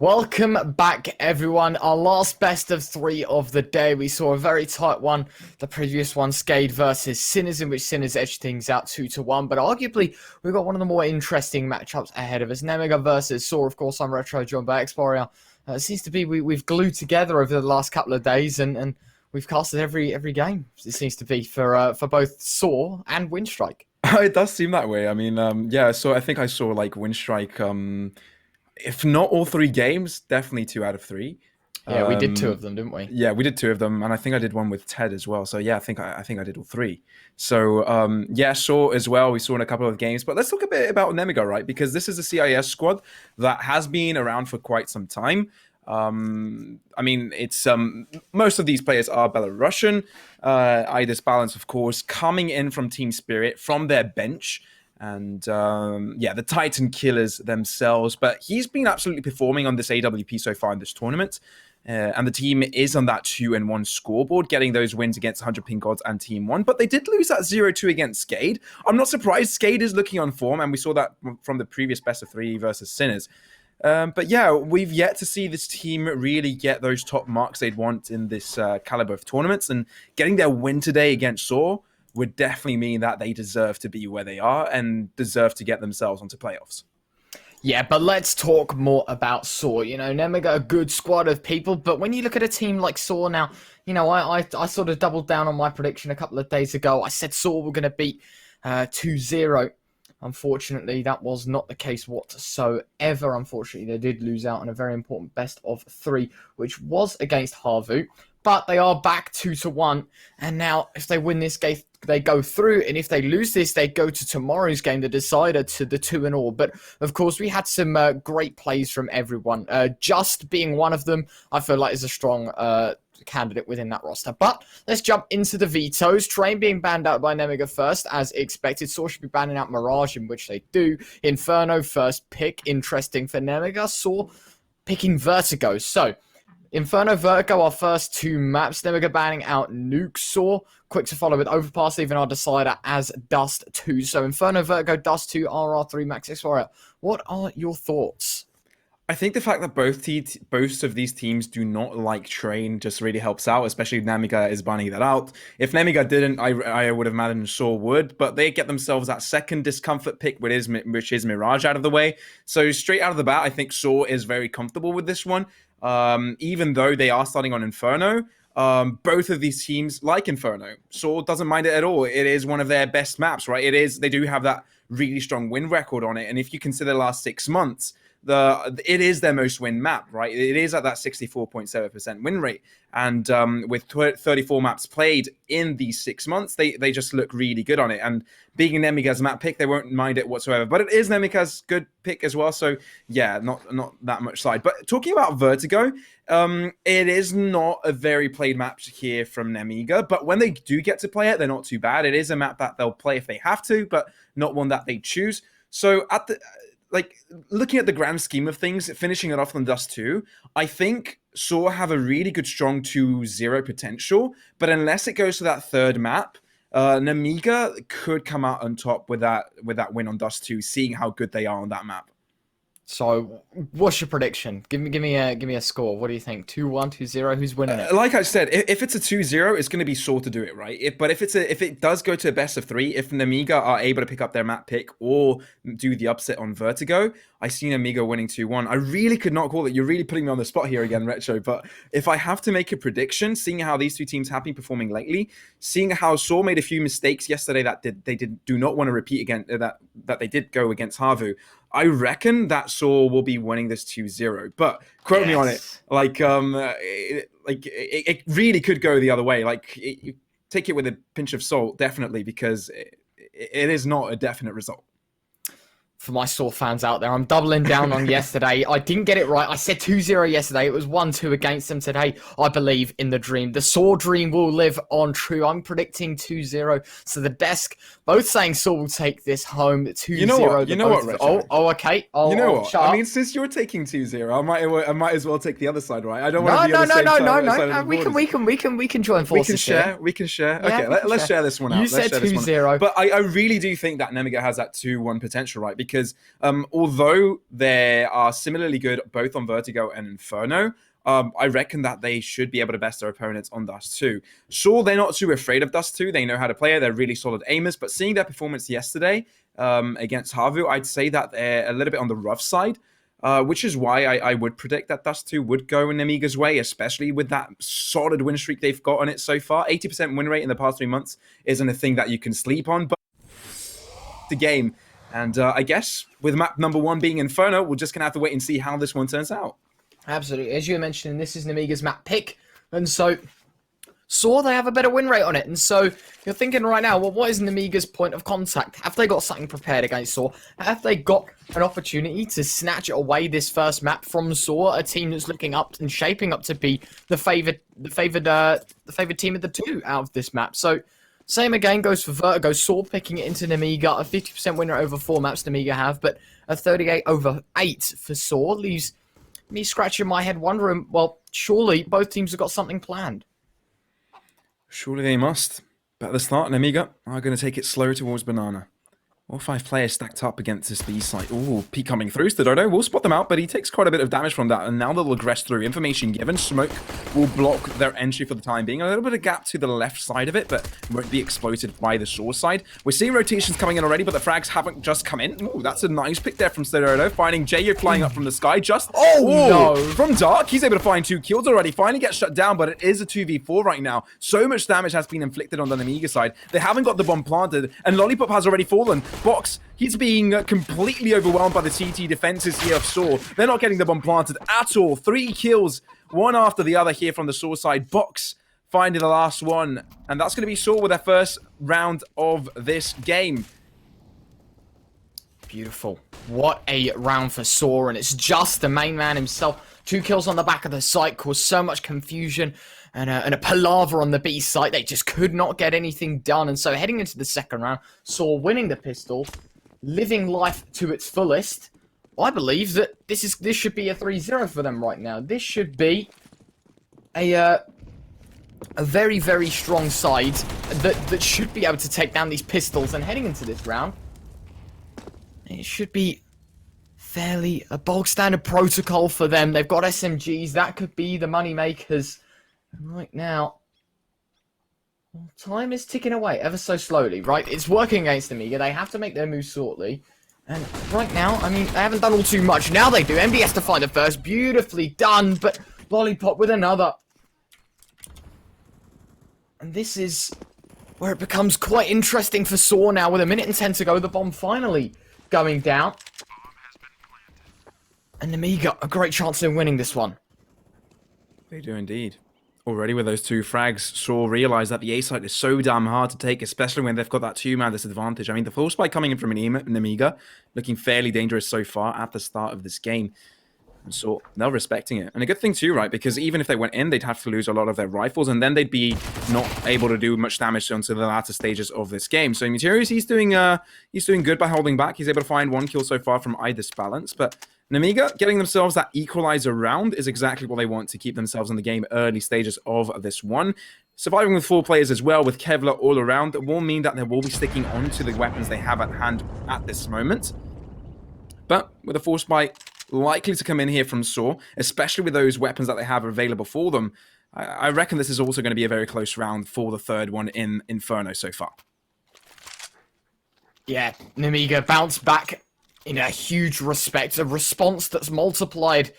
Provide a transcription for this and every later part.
Welcome back, everyone. Our last best of three of the day. We saw a very tight one. The previous one, Skade versus Sinners, in which Sinners edged things out 2-1. But arguably, we've got one of the more interesting matchups ahead of us. Nemiga versus Saw. Of course, I'm Retro, joined by Xboria. It seems to be we've glued together over the last couple of days, and we've casted every game. It seems to be for both Saw and Windstrike. It does seem that way. I mean, yeah. So I think I saw like Windstrike. If not all three games, definitely 2 out of 3. Yeah, we did 2 of them, didn't we? Yeah, we did 2 of them, and I think I did one with Ted as well. So yeah, I think I did all 3. So yeah, Saw as well. We saw in a couple of games, but let's talk a bit about Nemiga, right? Because this is a CIS squad that has been around for quite some time. I mean, it's most of these players are Belarusian. iDlSBALANCE, of course, coming in from Team Spirit from their bench. And yeah, the Titan Killers themselves. But he's been absolutely performing on this AWP so far in this tournament. And the team is on that 2-1 scoreboard, getting those wins against 100 Pink Gods and Team 1. But they did lose that 0-2 against Skade. I'm not surprised. Skade is looking on form, and we saw that from the previous best of 3 versus Sinners. But yeah, we've yet to see this team really get those top marks they'd want in this caliber of tournaments. And getting their win today against Saw would definitely mean that they deserve to be where they are and deserve to get themselves onto playoffs. Yeah, but let's talk more about Saw. You know, Nemiga, a good squad of people, but when you look at a team like Saw now, you know, I sort of doubled down on my prediction a couple of days ago. I said Saw were going to beat 2-0. Unfortunately, that was not the case whatsoever. Unfortunately, they did lose out on a very important best of 3, which was against Harvu. But they are back 2-1, and now if they win this game, they go through, and if they lose this, they go to tomorrow's game, the decider, to the 2-all. But of course, we had some great plays from everyone. Just being one of them, I feel like is a strong candidate within that roster. But let's jump into the vetoes. Train being banned out by Nemiga first, as expected. Saw should be banning out Mirage, in which they do. Inferno first pick, interesting for Nemiga. Saw picking Vertigo. So Inferno, Vertigo, our first 2 maps. Nemiga banning out Nuke. Saw quick to follow with Overpass, leaving our decider as Dust 2. So Inferno, Vertigo, Dust 2, RR3, Max X Warrior. What are your thoughts? I think the fact that both of these teams do not like Train just really helps out, especially if Nemiga is banning that out. If Nemiga didn't, I would have imagined Saw would, but they get themselves that second discomfort pick, which is Mirage, out of the way. So straight out of the bat, I think Saw is very comfortable with this one. Even though they are starting on Inferno, both of these teams like Inferno. Saw doesn't mind it at all. It is one of their best maps, right? They do have that really strong win record on it. And if you consider the last 6 months, it is their most win map, right? It is at that 64.7% win rate. And with 34 maps played in these 6 months, they just look really good on it. And being Nemiga's map pick, they won't mind it whatsoever. But it is Nemiga's good pick as well. So yeah, not that much side. But talking about Vertigo, it is not a very played map here from Nemiga. But when they do get to play it, they're not too bad. It is a map that they'll play if they have to, but not one that they choose. So looking at the grand scheme of things, finishing it off on Dust 2, I think Saw have a really good, strong 2-0 potential. But unless it goes to that third map, Nemiga could come out on top with that win on Dust 2, seeing how good they are on that map. So, what's your prediction? Give me a score. What do you think? 2-1, 2-0? Who's winning it? Like I said, if it's a 2-0, it's going to be Saw to do it, right? But if it does go to a best of 3, if Nemiga are able to pick up their map pick or do the upset on Vertigo, I see Nemiga winning 2-1. I really could not call it. You're really putting me on the spot here again, Retro. But if I have to make a prediction, seeing how these 2 teams have been performing lately, seeing how Saw made a few mistakes yesterday that they do not want to repeat again, that they did go against Harvu, I reckon that Saw will be winning this 2-0. But quote me on it. It really could go the other way. You take it with a pinch of salt, definitely, because it is not a definite result. For my Saw fans out there, I'm doubling down on yesterday. I didn't get it right. I said 2-0 yesterday. It was 1-2 against them today. I believe in the dream. The Saw dream will live on true. I'm predicting 2-0. So the desk, both saying Saw will take this home 2-0. You know what, Retro? Okay. You know what? I mean, since you're taking 2-0, I might as well take the other side, right? I don't want to be on the same side. We can join forces. We can share. Yeah, Okay, let's share this one out. You said 2-0. But I really do think that Nemiga has that 2-1 potential, right? because although they are similarly good both on Vertigo and Inferno, I reckon that they should be able to best their opponents on Dust 2. Sure, they're not too afraid of Dust 2. They know how to play it. They're really solid aimers. But seeing their performance yesterday against Havu, I'd say that they're a little bit on the rough side. Which is why I would predict that Dust 2 would go in Nemiga's way, especially with that solid win streak they've got on it so far. 80% win rate in the past 3 months isn't a thing that you can sleep on, but the game. And I guess with map number 1 being Inferno, we're just going to have to wait and see how this one turns out. Absolutely. As you mentioned, this is Nemiga's map pick, and so they have a better win rate on it, and so you're thinking right now, well, what is Nemiga's point of contact? Have they got something prepared against Saw? Have they got an opportunity to snatch away this first map from Saw, a team that's looking up and shaping up to be the favored team of the 2 out of this map? So same again goes for Vertigo. Saw picking it into Nemiga, a 50% winner over 4 maps Nemiga have, but a 38 over 8 for Saw leaves me scratching my head wondering, well, surely both teams have got something planned. Surely they must. But at the start, Nemiga are going to take it slow towards Banana. All 5 players stacked up against this B site. Ooh, P coming through. Doto will spot them out, but he takes quite a bit of damage from that. And now they'll aggress through. Information given. Smoke will block their entry for the time being. A little bit of gap to the left side of it, but won't be exploited by the shore side. We're seeing rotations coming in already, but the frags haven't just come in. Ooh, that's a nice pick there from Doto. Finding Jayo flying up from the sky. No. From Dark, he's able to find 2 kills already. Finally gets shut down, but it is a 2v4 right now. So much damage has been inflicted on the Nemiga side. They haven't got the bomb planted, and Lollipop has already fallen. Box, he's being completely overwhelmed by the CT defenses here of Saw. They're not getting the bomb planted at all. 3 kills, one after the other here from the Saw side. Box finding the last one. And that's going to be Saw with their first round of this game. Beautiful. What a round for Saw, and it's just the main man himself. 2 kills on the back of the site caused so much confusion and a palaver on the B site. They just could not get anything done. And so heading into the second round, Saw winning the pistol, living life to its fullest. I believe that this should be a 3-0 for them right now. This should be a very, very strong side that should be able to take down these pistols. And heading into this round, it should be fairly a bog standard protocol for them. They've got SMGs. That could be the money makers. And right now, well, time is ticking away ever so slowly, right? It's working against Nemiga. They have to make their moves shortly. And right now, I mean, they haven't done all too much. Now they do. MD has to find the first. Beautifully done, but Lollipop with another. And this is where it becomes quite interesting for Saw now. With 1:10 to go, the bomb finally going down. And Nemiga, a great chance in winning this one. They do indeed. Already with those 2 frags, Saw realize that the A site is so damn hard to take, especially when they've got that 2-man disadvantage. I mean, the full spike coming in from Nemiga, looking fairly dangerous so far at the start of this game. And so they're respecting it. And a good thing too, right? Because even if they went in, they'd have to lose a lot of their rifles, and then they'd be not able to do much damage until the latter stages of this game. So Meteorius, he's doing good by holding back. He's able to find 1 kill so far from iDlSBALANCE, but Nemiga getting themselves that equalizer round is exactly what they want to keep themselves in the game early stages of this one. Surviving with 4 players as well, with Kevlar all around, will mean that they will be sticking on to the weapons they have at hand at this moment. But with a force bite likely to come in here from Saw, especially with those weapons that they have available for them, I reckon this is also going to be a very close round for the third one in Inferno so far. Yeah, Nemiga bounced back in a huge respect, a response that's multiplied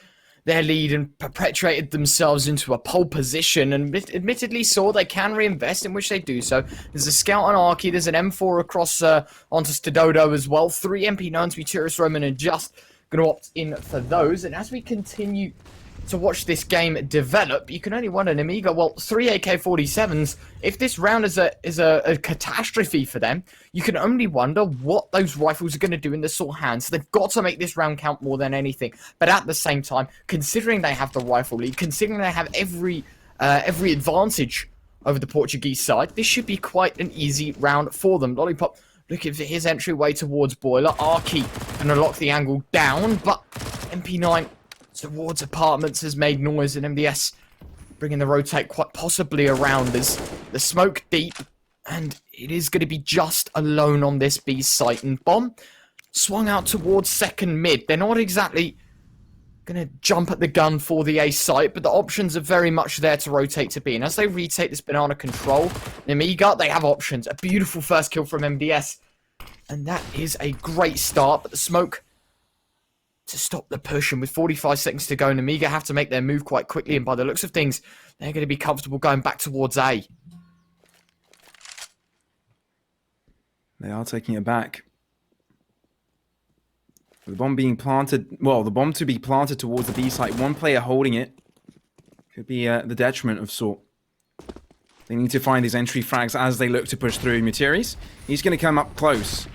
their lead and perpetuated themselves into a pole position, and admittedly Saw they can reinvest, in which they do so. There's a scout on Arky, there's an M4 across onto Doto as well, 3 MP9s, Meteorius, Roman, and Just going to opt in for those. And as we continue to watch this game develop, you can only wonder, Nemiga, well, 3 AK-47s, if this round is a catastrophe for them, you can only wonder what those rifles are going to do in the Saw hands. So they've got to make this round count more than anything. But at the same time, considering they have the rifle lead, considering they have every advantage over the Portuguese side, this should be quite an easy round for them. Lollipop looking for his entryway towards Boiler. Arky going to lock the angle down, but MP9 towards apartments has made noise, and MDS bringing the rotate quite possibly around. There's the smoke deep, and it is going to be Just alone on this B site, and Bomb swung out towards second mid. They're not exactly going to jump at the gun for the A site, but the options are very much there to rotate to B. And as they retake this banana control, Nemiga, they have options. A beautiful first kill from MDS. And that is a great start, but the smoke to stop the push. And with 45 seconds to go, Nemiga have to make their move quite quickly. And by the looks of things, they're going to be comfortable going back towards A. They are taking it back. The bomb being planted, well, the bomb to be planted towards the B site. One player holding it could be the detriment of sort. They need to find these entry frags as they look to push through. Materis, he's going to come up close.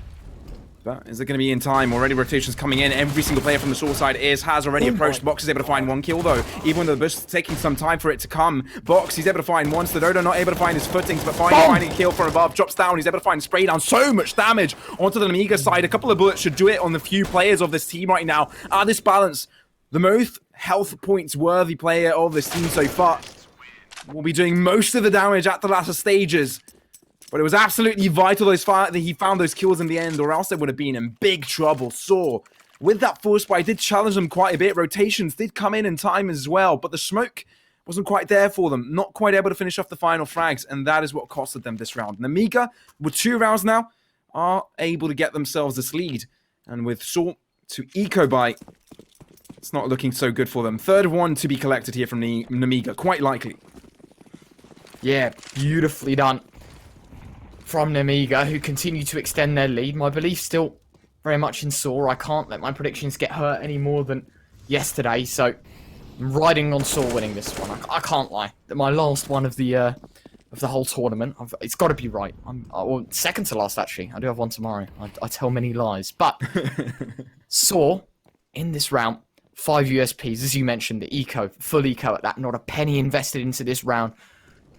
But is it going to be in time? Already rotations coming in. Every single player from the Saw side has already approached. Box is able to find one kill though. Even though the bush is taking some time for it to come. Box, he's able to find one. So doto not able to find his footings, but finding a kill from above. Drops down. He's able to find spray down. So much damage onto the Nemiga side. A couple of bullets should do it on the few players of this team right now. iDlSBALANCE, the most health points worthy player of this team so far, will be doing most of the damage at the latter stages. But it was absolutely vital that he found those kills in the end, or else they would have been in big trouble. Saw, with that force spray, did challenge them quite a bit. Rotations did come in time as well, but the smoke wasn't quite there for them. Not quite able to finish off the final frags, and that is what costed them this round. Nemiga, with 2 rounds now, are able to get themselves this lead. And with Saw to eco-buy, it's not looking so good for them. Third one to be collected here from Nemiga, quite likely. Yeah, beautifully done from Nemiga, who continue to extend their lead. My belief still very much in Saw. I can't let my predictions get hurt any more than yesterday, so I'm riding on Saw winning this one. I can't lie. My last one of the whole tournament, it's got to be right. Well, second to last, actually. I do have one tomorrow. I tell many lies. But Saw, in this round, 5 USPs, as you mentioned, the eco, full eco at that. Not a penny invested into this round.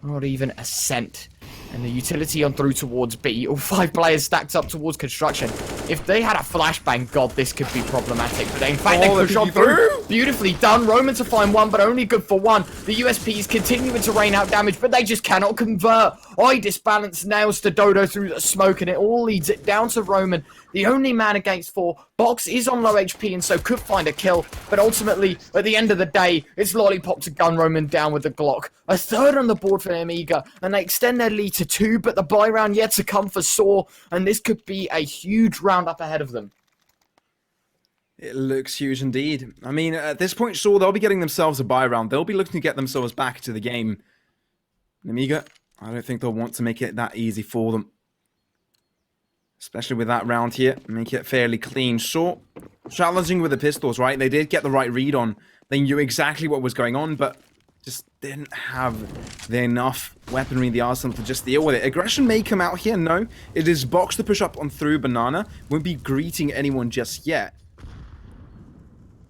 Not even a cent. And the utility on through towards B. All 5 players stacked up towards construction. If they had a flashbang, God, this could be problematic. But in fact, they push on through. Beautifully done. Roman to find one, but only good for one. The USPs continuing to rain out damage, but they just cannot convert. iDlSBALANCE nails to doto through the smoke, and it all leads it down to Roman. The only man against 4. Box is on low HP and so could find a kill. But ultimately, at the end of the day, it's Lollipop to gun Roman down with the Glock. A third on the board for Nemiga, and they extend their lead to 2, but the buy round yet to come for Saw, and this could be a huge round up ahead of them. It looks huge indeed. I mean, at this point, Saw, they'll be getting themselves a buy round. They'll be looking to get themselves back into the game. Nemiga, I don't think they'll want to make it that easy for them. Especially with that round here. Make it fairly clean. Saw, challenging with the pistols, right? They did get the right read on. They knew exactly what was going on, but just didn't have enough weaponry in the arsenal to just deal with it. Aggression may come out here. No, it is Box to push up on through Banana. Won't be greeting anyone just yet.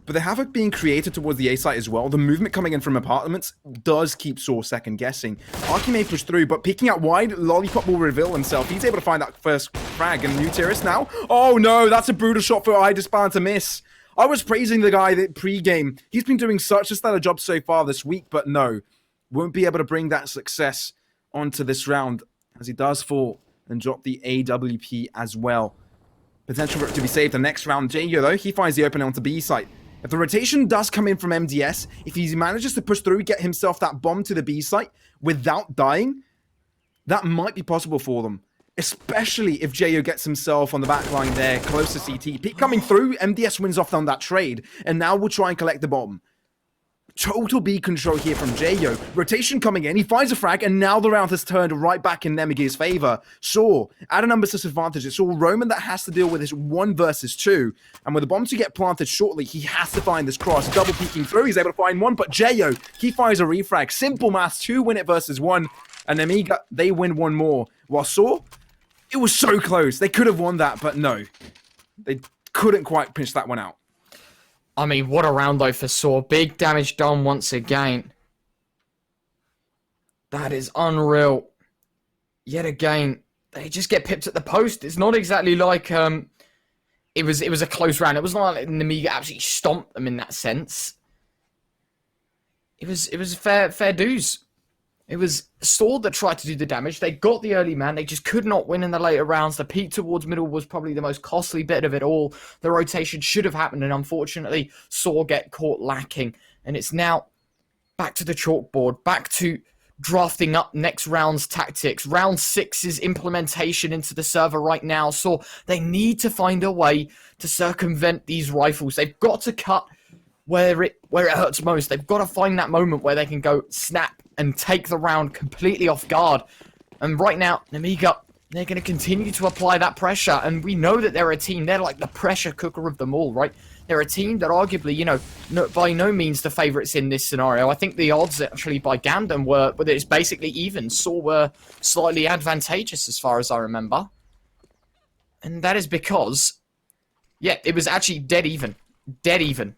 But the havoc being created towards the A site as well, the movement coming in from apartments does keep Saw second guessing. Arky may push through, but peeking out wide, Lollipop will reveal himself. He's able to find that first frag, and new terrorist now. Oh no, that's a brutal shot for iDlSBALANCE to miss. I was praising the guy that pre-game. He's been doing such a stellar job so far this week, but no, won't be able to bring that success onto this round as he does fall and drop the AWP as well. Potential for it to be saved the next round. Jogo, though, he finds the opening onto B site. If the rotation does come in from MDS, if he manages to push through, get himself that bomb to the B site without dying, that might be possible for them. Especially if Jogo gets himself on the back line there, close to CT. Peek coming through, MDS wins off on that trade, and now we'll try and collect the bomb. Total B control here from Jogo. Rotation coming in, he finds a frag, and now the round has turned right back in Nemiga's favor. Saw, at a numbers disadvantage, it's all Roman that has to deal with this 1 versus 2. And with the bomb to get planted shortly, he has to find this cross. Double peeking through, he's able to find one, but Jogo, he fires a refrag. Simple maths, 2 win it versus 1. And Nemiga, they win 1 more. While Saw, it was so close. They could have won that, but no. They couldn't quite pinch that one out. I mean, what a round though for Saw. Big damage done once again. That is unreal. Yet again, they just get pipped at the post. It's not exactly like it was a close round. It was not like Nemiga absolutely stomped them in that sense. It was fair dues. It was Sword that tried to do the damage. They got the early man. They just could not win in the later rounds. The peak towards middle was probably the most costly bit of it all. The rotation should have happened, and unfortunately, Sword get caught lacking. And it's now back to the chalkboard, back to drafting up next round's tactics. Round 6's implementation into the server right now. So they need to find a way to circumvent these rifles. They've got to cut where it hurts most. They've got to find that moment where they can go snap and take the round completely off guard. And right now, Nemiga, they're going to continue to apply that pressure. And we know that they're a team. They're like the pressure cooker of them all, right? They're a team that arguably, you know, by no means the favourites in this scenario. I think the odds actually by Gandam were, but it's basically even. Saw were slightly advantageous as far as I remember. And that is because, yeah, it was actually dead even. Dead even.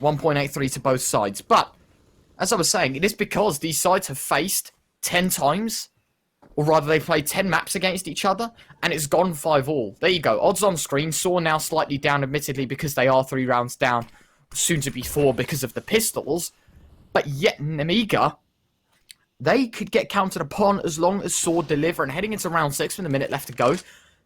1.83 to both sides. But, as I was saying, it is because these sides have faced 10 times, or rather they played 10 maps against each other, and it's gone 5-all. There you go. Odds on screen. Saw now slightly down, admittedly, because they are 3 rounds down. Soon to be 4 because of the pistols. But yet, Nemiga, they could get counted upon as long as Sword deliver. And heading into round 6 with a minute left to go,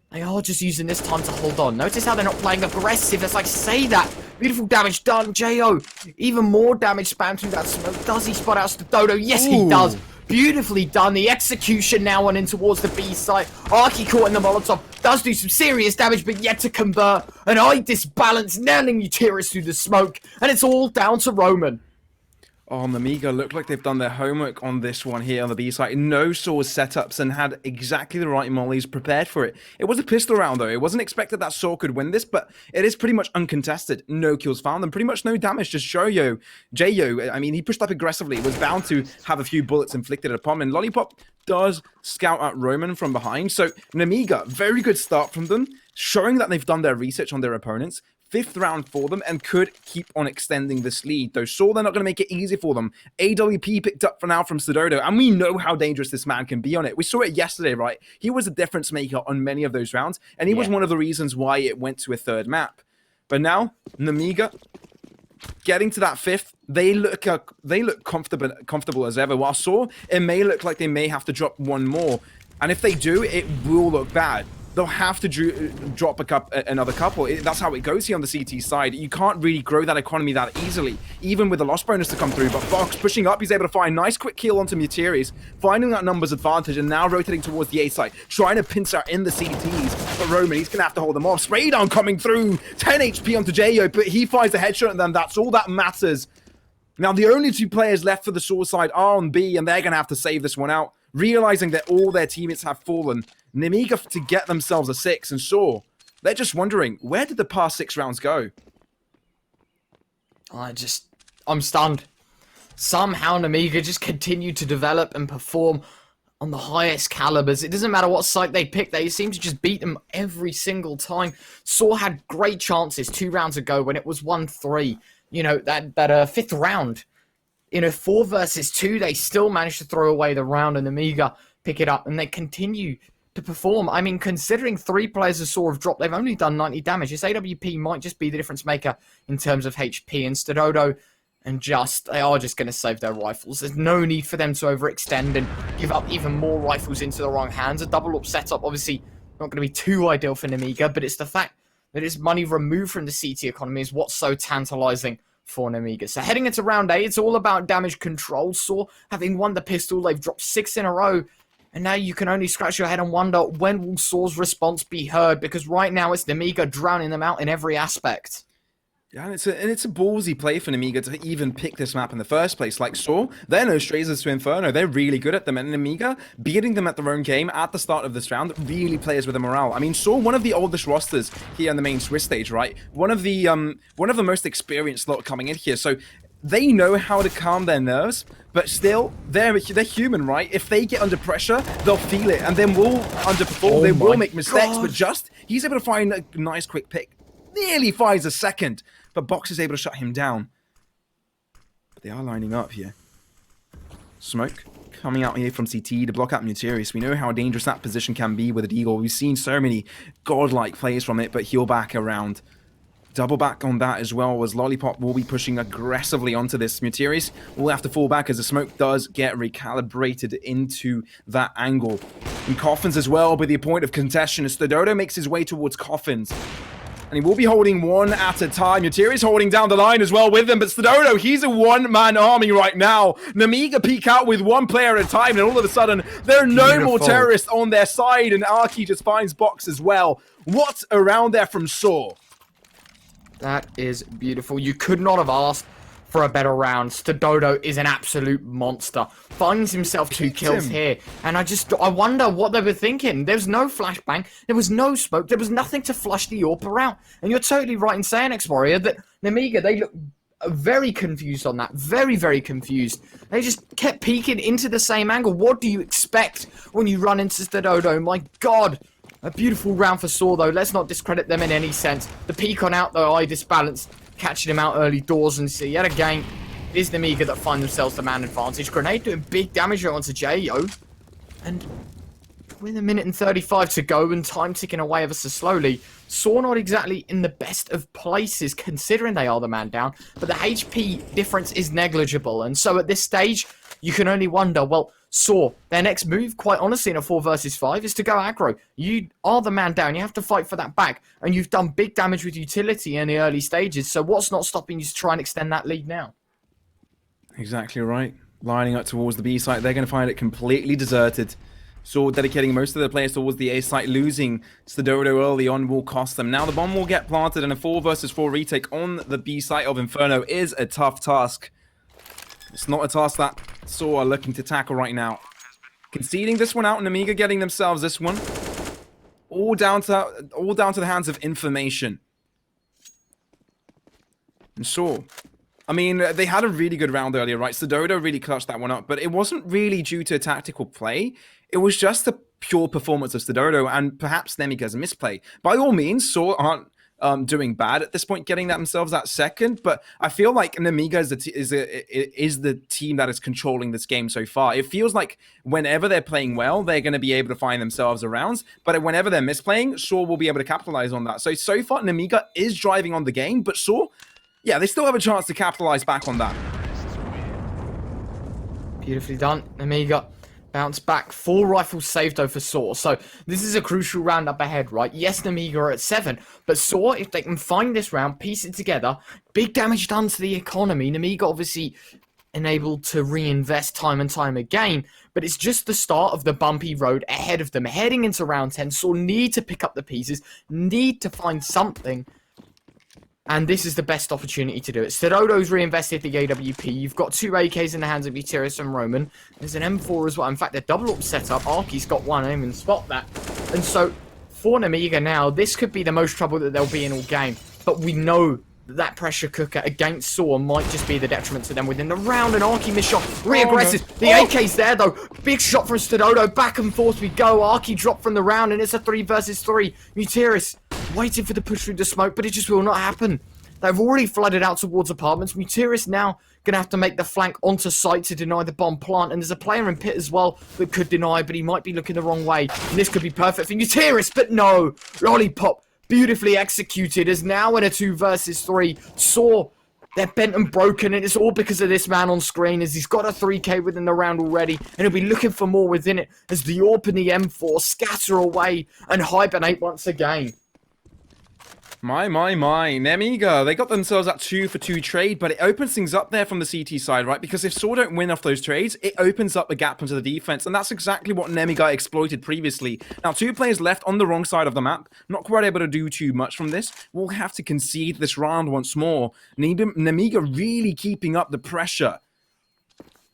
they are just using this time to hold on. Notice how they're not playing aggressive. It's like, say that. Beautiful damage done. Jo, even more damage spammed through that smoke. Does he spot out the doto? Yes, he does. Beautifully done. The execution now on in towards the B side. Arky caught in the Molotov. Does do some serious damage, but yet to convert. An iDlSBALANCE nailing Uterus through the smoke. And it's all down to Roman. Oh, Nemiga look like they've done their homework on this one here on the B side. No Sword setups and had exactly the right mollies prepared for it. It was a pistol round though. It wasn't expected that Sword could win this, but it is pretty much uncontested. No kills found and pretty much no damage. Just Joyo, I mean, he pushed up aggressively. Was bound to have a few bullets inflicted upon him. And Lollipop does scout out Roman from behind. So Nemiga, very good start from them, showing that they've done their research on their opponents. 5th round for them and could keep on extending this lead. Though Saw they're not going to make it easy for them. AWP picked up for now from Doto, and we know how dangerous this man can be on it. We saw it yesterday, right? He was a difference maker on many of those rounds, and he was one of the reasons why it went to a 3rd map. But now, Nemiga getting to that 5th, they look comfortable as ever. While Saw, it may look like they may have to drop one more, and if they do, it will look bad. They'll have to drop another couple. That's how it goes here on the CT side. You can't really grow that economy that easily, even with the loss bonus to come through. But Fox pushing up, he's able to find a nice quick kill onto Muteris, finding that numbers advantage, and now rotating towards the A side, trying to pinch out in the CTs. But Roman, he's going to have to hold them off. Spray down coming through, 10 HP onto Jo, but he finds a headshot, and then that's all that matters. Now, the only 2 players left for the Sword side are on B, and they're going to have to save this one out, realizing that all their teammates have fallen. Nemiga to get themselves a 6, and Saw, they're just wondering, where did the past 6 rounds go? I'm stunned. Somehow Nemiga just continued to develop and perform on the highest calibers. It doesn't matter what site they pick, they seem to just beat them every single time. Saw had great chances 2 rounds ago when it was 1-3. You know, that 5th round. In a 4 versus 2, they still managed to throw away the round, and Nemiga pick it up, and they continue to perform. I mean, considering 3 players of Saw have dropped, they've only done 90 damage. This AWP might just be the difference maker in terms of HP. And Doto and they are just going to save their rifles. There's no need for them to overextend and give up even more rifles into the wrong hands. A double-up setup, obviously, not going to be too ideal for Nemiga, but it's the fact that it's money removed from the CT economy is what's so tantalizing for Nemiga. So heading into round 8, it's all about damage control. Saw, having won the pistol, they've dropped 6 in a row. And now you can only scratch your head and wonder, when will Saw's response be heard? Because right now it's Nemiga drowning them out in every aspect. Yeah, and it's a ballsy play for Nemiga to even pick this map in the first place. Like Saw, they're no strangers to Inferno. They're really good at them. And Nemiga, beating them at their own game at the start of this round, really plays with the morale. I mean, Saw, one of the oldest rosters here on the main Swiss stage, right? One of the most experienced lot coming in here. So they know how to calm their nerves, but still, they're human, right? If they get under pressure, they'll feel it, and then will underperform. They will make mistakes, but he's able to find a nice quick pick. Nearly finds a second, but Box is able to shut him down. But they are lining up here. Smoke coming out here from CT to block out Muteris. We know how dangerous that position can be with a Deagle. We've seen so many godlike plays from it, but he'll back around. double back on that as well, as Lollipop will be pushing aggressively onto this. Muteris will have to fall back as the smoke does get recalibrated into that angle. And Coffins as well, with the point of contention, as doto makes his way towards Coffins. And he will be holding one at a time. Muteris holding down the line as well with him. But doto, he's a one-man army right now. Nemiga peek out with one player at a time. And all of a sudden, there are no more terrorists on their side. And Arky just finds Box as well. What's around there from Saw? That is beautiful. You could not have asked for a better round. doto is an absolute monster. Finds himself 2 kills here. And I wonder what they were thinking. There was no flashbang. There was no smoke. There was nothing to flush the AWPer out. And you're totally right in saying, X-Warrior, that Nemiga, they look very confused on that. Very, very confused. They just kept peeking into the same angle. What do you expect when you run into doto? My God. A beautiful round for Saw, though. Let's not discredit them in any sense. The peek on out, though, iDlSBALANCE, catching him out early doors, and see, yet again, it is Nemiga that find themselves the man advantage. Grenade doing big damage onto J.O. And with 1 minute and 35 to go and time ticking away ever so slowly, Saw not exactly in the best of places, considering they are the man down, but the HP difference is negligible. And so at this stage, you can only wonder, well, Saw, their next move, quite honestly, in a 4 versus 5, is to go aggro. You are the man down. You have to fight for that back. And you've done big damage with utility in the early stages. So what's not stopping you to try and extend that lead now? Exactly right. Lining up towards the B site. They're going to find it completely deserted. Saw dedicating most of their players towards the A site. Losing doto early on will cost them. Now the bomb will get planted, and a 4 versus 4 retake on the B site of Inferno is a tough task. It's not a task that Saw are looking to tackle right now. Conceding this one out, and Nemiga getting themselves this one. All down to the hands of information. And Saw, I mean, they had a really good round earlier, right? doto really clutched that one up, but it wasn't really due to tactical play. It was just the pure performance of doto and perhaps Nemiga's misplay. By all means, Saw aren't doing bad at this point, getting themselves that second, but I feel like Nemiga is the team that is controlling this game so far. It feels like whenever they're playing well, they're going to be able to find themselves around, but whenever they're misplaying, Saw will be able to capitalize on that. So far, Nemiga is driving on the game, but Saw, yeah, they still have a chance to capitalize back on that. Beautifully done, Nemiga. Bounce back. 4 rifles saved though for Saw. So this is a crucial round up ahead, right? Yes, Nemiga are at 7, but Saw, if they can find this round, piece it together, big damage done to the economy. Nemiga obviously enabled to reinvest time and time again, but it's just the start of the bumpy road ahead of them. Heading into round 10, Saw need to pick up the pieces, need to find something. And this is the best opportunity to do it. doto's reinvested the AWP. You've got 2 AKs in the hands of Muteris and Roman. There's an M4 as well. In fact, a double up setup. Arky's got one. I didn't even spot that. And so, for Nemiga now, this could be the most trouble that they'll be in all game. But we know that pressure cooker against Saw might just be the detriment to them within the round. And Arky missed shot. Re-aggressive. The AK's there, though. Big shot from doto. Back and forth we go. Arky dropped from the round, and it's a 3 versus 3. Muteris waiting for the push through the smoke, but it just will not happen. They've already flooded out towards apartments. Muteris now going to have to make the flank onto site to deny the bomb plant. And there's a player in pit as well that could deny, but he might be looking the wrong way. And this could be perfect for Muteris, but no. Lollipop, beautifully executed, is now in a 2 versus 3. Saw, they're bent and broken, and it's all because of this man on screen, as he's got a 3k within the round already, and he'll be looking for more within it as the AWP and the M4 scatter away and hibernate once again. My. Nemiga, they got themselves that 2 for 2 trade, but it opens things up there from the CT side, right? Because if Saw don't win off those trades, it opens up a gap into the defense, and that's exactly what Nemiga exploited previously. Now, 2 players left on the wrong side of the map, not quite able to do too much from this. We'll have to concede this round once more. Nemiga really keeping up the pressure.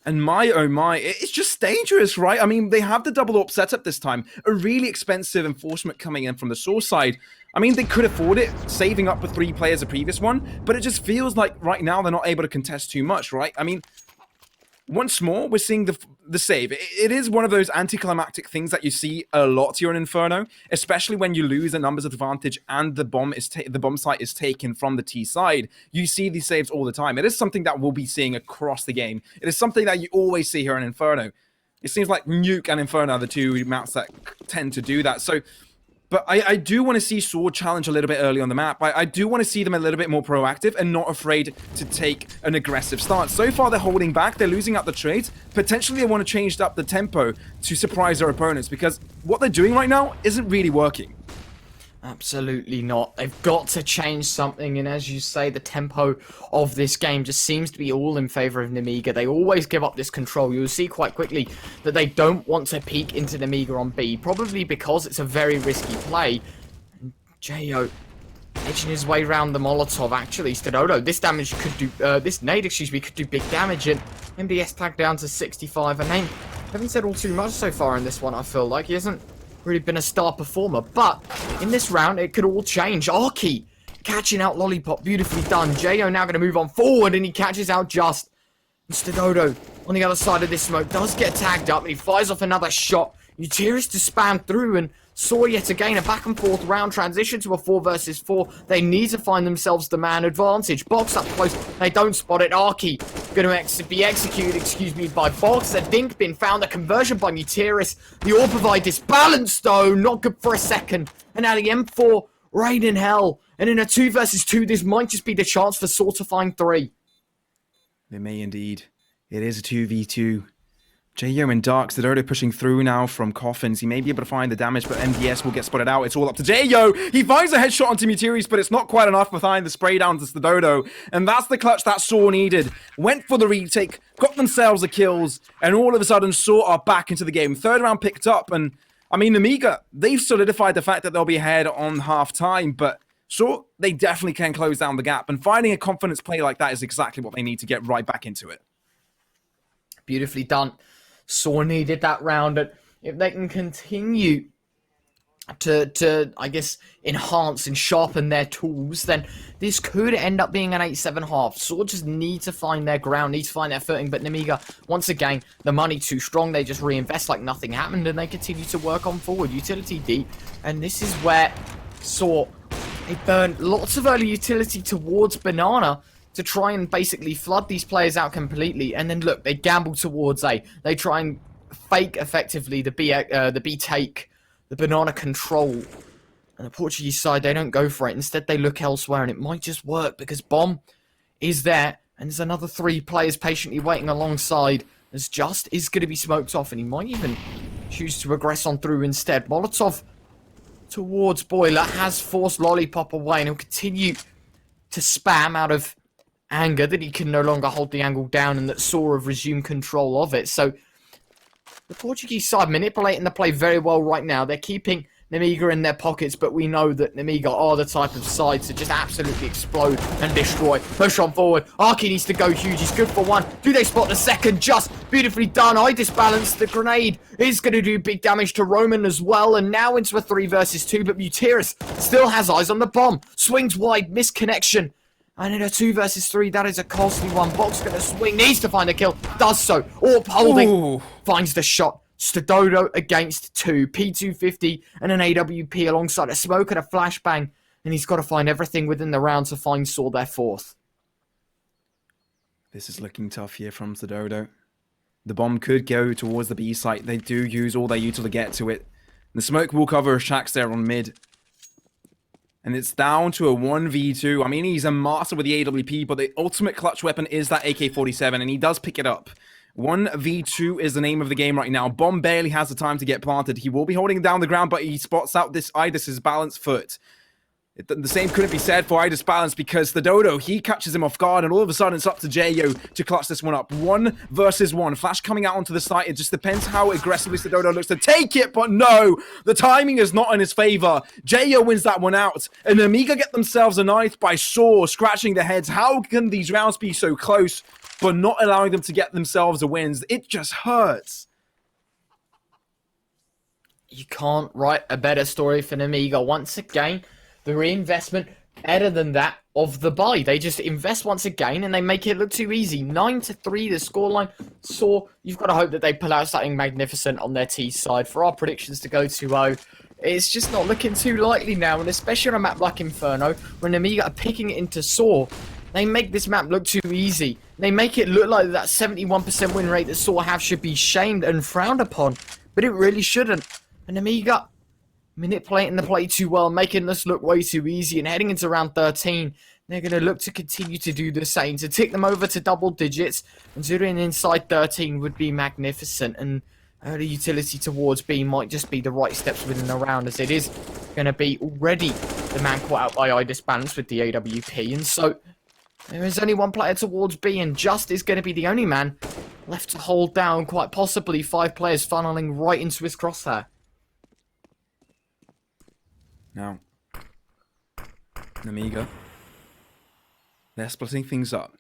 And my, oh my, it's just dangerous, right? I mean, they have the double AWP setup this time. A really expensive enforcement coming in from the Saw side. I mean, they could afford it, saving up with 3 players the previous one, but it just feels like right now they're not able to contest too much, right? I mean, once more, we're seeing the save. It is one of those anticlimactic things that you see a lot here in Inferno, especially when you lose a numbers advantage and the bomb site is taken from the T side. You see these saves all the time. It is something that we'll be seeing across the game. It is something that you always see here in Inferno. It seems like Nuke and Inferno are the 2 maps that tend to do that. So, But I do want to see Sword challenge a little bit early on the map. I do want to see them a little bit more proactive and not afraid to take an aggressive start. So far, they're holding back. They're losing out the trades. Potentially, they want to change up the tempo to surprise their opponents because what they're doing right now isn't really working. Absolutely not. They've got to change something, and as you say, the tempo of this game just seems to be all in favor of Nemiga. They always give up this control. You'll see quite quickly that they don't want to peek into Nemiga on B, probably because it's a very risky play. And Jogo edging his way around the Molotov, actually. doto, this damage could do, this nade, excuse me, could do big damage, and MDS tagged down to 65, and they haven't said all too much so far in this one, I feel like. He hasn't really been a star performer, but in this round it could all change. Arky catching out Lollipop, beautifully done. Jogo now going to move on forward, and he catches out Just. And doto on the other side of this smoke does get tagged up, and he fires off another shot. Utiris to spam through, and saw yet again a back and forth round transition to a 4 versus 4. They need to find themselves the man advantage. Box up close, they don't spot it. Arky going to be executed, excuse me, by Box. The dink bin found, the conversion by Utiris. The AWP provide disbalance though, not good for a second. And now the M4 rain in hell. And in a 2 versus 2, this might just be the chance for Saw to find 3. They may indeed. It is a 2v2. Jogo and Dark, doto pushing through now from Coffins. He may be able to find the damage, but MDS will get spotted out. It's all up to Jogo. He finds a headshot onto Utiris, but it's not quite enough behind the spray down to doto. And that's the clutch that Saw needed. Went for the retake, got themselves the kills, and all of a sudden Saw are back into the game. Third round picked up, and I mean, Nemiga, they've solidified the fact that they'll be ahead on half time, but Saw, they definitely can close down the gap. And finding a confidence play like that is exactly what they need to get right back into it. Beautifully done. Saw needed that round, and if they can continue to I guess, enhance and sharpen their tools, then this could end up being an 8-7 half. Saw just need to find their ground, need to find their footing, but Nemiga, once again, the money too strong, they just reinvest like nothing happened, and they continue to work on forward. Utility deep, and this is where Saw, they burn lots of early utility towards Banana, to try and basically flood these players out completely, and then look, they gamble towards A. They try and fake effectively the B take, the Banana control, and the Portuguese side, they don't go for it. Instead, they look elsewhere, and it might just work because Bomb is there, and there's another 3 players patiently waiting alongside. As Just is going to be smoked off, and he might even choose to aggress on through instead. Molotov towards Boiler has forced Lollipop away, and he'll continue to spam out of anger that he can no longer hold the angle down, and that Saw have resumed control of it. So the Portuguese side manipulating the play very well right now. They're keeping Nemiga in their pockets, but we know that Nemiga are the type of side to just absolutely explode and destroy. Push on forward. Arky needs to go huge. He's good for 1. Do they spot the second? Just beautifully done. iDlSBALANCE. The grenade is going to do big damage to Roman as well. And now into a 3 versus 2, but Utiris still has eyes on the bomb. Swings wide. Misconnection. And in a 2 versus 3, that is a costly one. Box going to swing, needs to find a kill, does so. AWP holding, Ooh. finds the shot. doto against 2, P250 and an AWP alongside a smoke and a flashbang. And he's got to find everything within the round to find Saw their 4th. This is looking tough here from doto. The bomb could go towards the B site. They do use all their util to get to it. The smoke will cover Shax there on mid. And it's down to a 1v2. I mean, he's a master with the AWP, but the ultimate clutch weapon is that AK-47, and he does pick it up. 1v2 is the name of the game right now. Bomb barely has the time to get planted. He will be holding down the ground, but he spots out this iDlSBALANCE foot. The same couldn't be said for iDlSBALANCE because doto, he catches him off guard, and all of a sudden it's up to Jogo to clutch this one up. 1 versus 1. Flash coming out onto the site. It just depends how aggressively doto looks to take it, but no! The timing is not in his favor. Jogo wins that one out, and Nemiga get themselves a knife by Saw, scratching their heads. How can these rounds be so close, but not allowing them to get themselves a wins? It just hurts. You can't write a better story for Nemiga. Once again, the reinvestment better than that of the buy. They just invest once again and they make it look too easy. 9-3 the scoreline. Saw, you've got to hope that they pull out something magnificent on their T side. For our predictions to go 2-0, it's just not looking too likely now. And especially on a map like Inferno, when Nemiga are picking it into Saw, they make this map look too easy. They make it look like that 71% win rate that Saw have should be shamed and frowned upon. But it really shouldn't. And Nemiga, manipulating the play too well, making this look way too easy, and heading into round 13, they're going to look to continue to do the same. To tick them over to double digits, and zeroing inside 13 would be magnificent, and early utility towards B might just be the right steps within the round, as it is going to be already the man caught out by iDlSBALANCE with the AWP, and so there is only one player towards B, and Just is going to be the only man left to hold down, quite possibly 5 players funneling right into his crosshair. Now, Nemiga, they're splitting things up.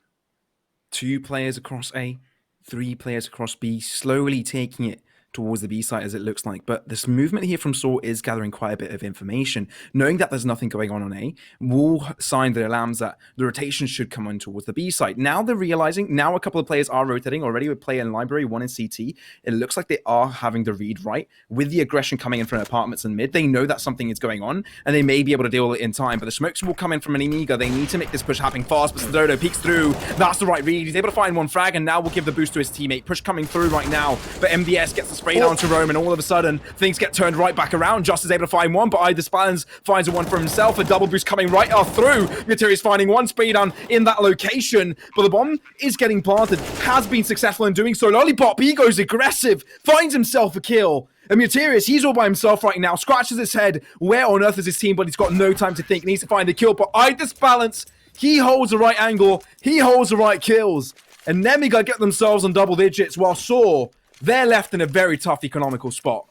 2 players across A, 3 players across B, slowly taking it towards the B side as it looks like. But this movement here from Saw is gathering quite a bit of information. Knowing that there's nothing going on A will sign the alarms that the rotation should come on towards the B side. Now they're realizing, now a couple of players are rotating already with player in library, 1 in CT. It looks like they are having the read right. With the aggression coming in from apartments and mid, they know that something is going on and they may be able to deal with it in time. But the smokes will come in from an Nemiga. They need to make this push happen fast, but doto peeks through. That's the right read. He's able to find 1 frag and now will give the boost to his teammate. Push coming through right now, but MDS gets the spray down to Rome, and all of a sudden things get turned right back around. Just is able to find 1, but iDlSBALANCE finds a 1 for himself. A double boost coming right off through. Materius finding 1 spray down in that location, but the bomb is getting planted. Has been successful in doing so. Lollipop, he goes aggressive, finds himself a kill. And Materius, he's all by himself right now, scratches his head. Where on earth is his team? But he's got no time to think. He needs to find the kill. But iDlSBALANCE, he holds the right angle. He holds the right kills. And Nemiga get themselves on double digits, while Saw, they're left in a very tough economical spot.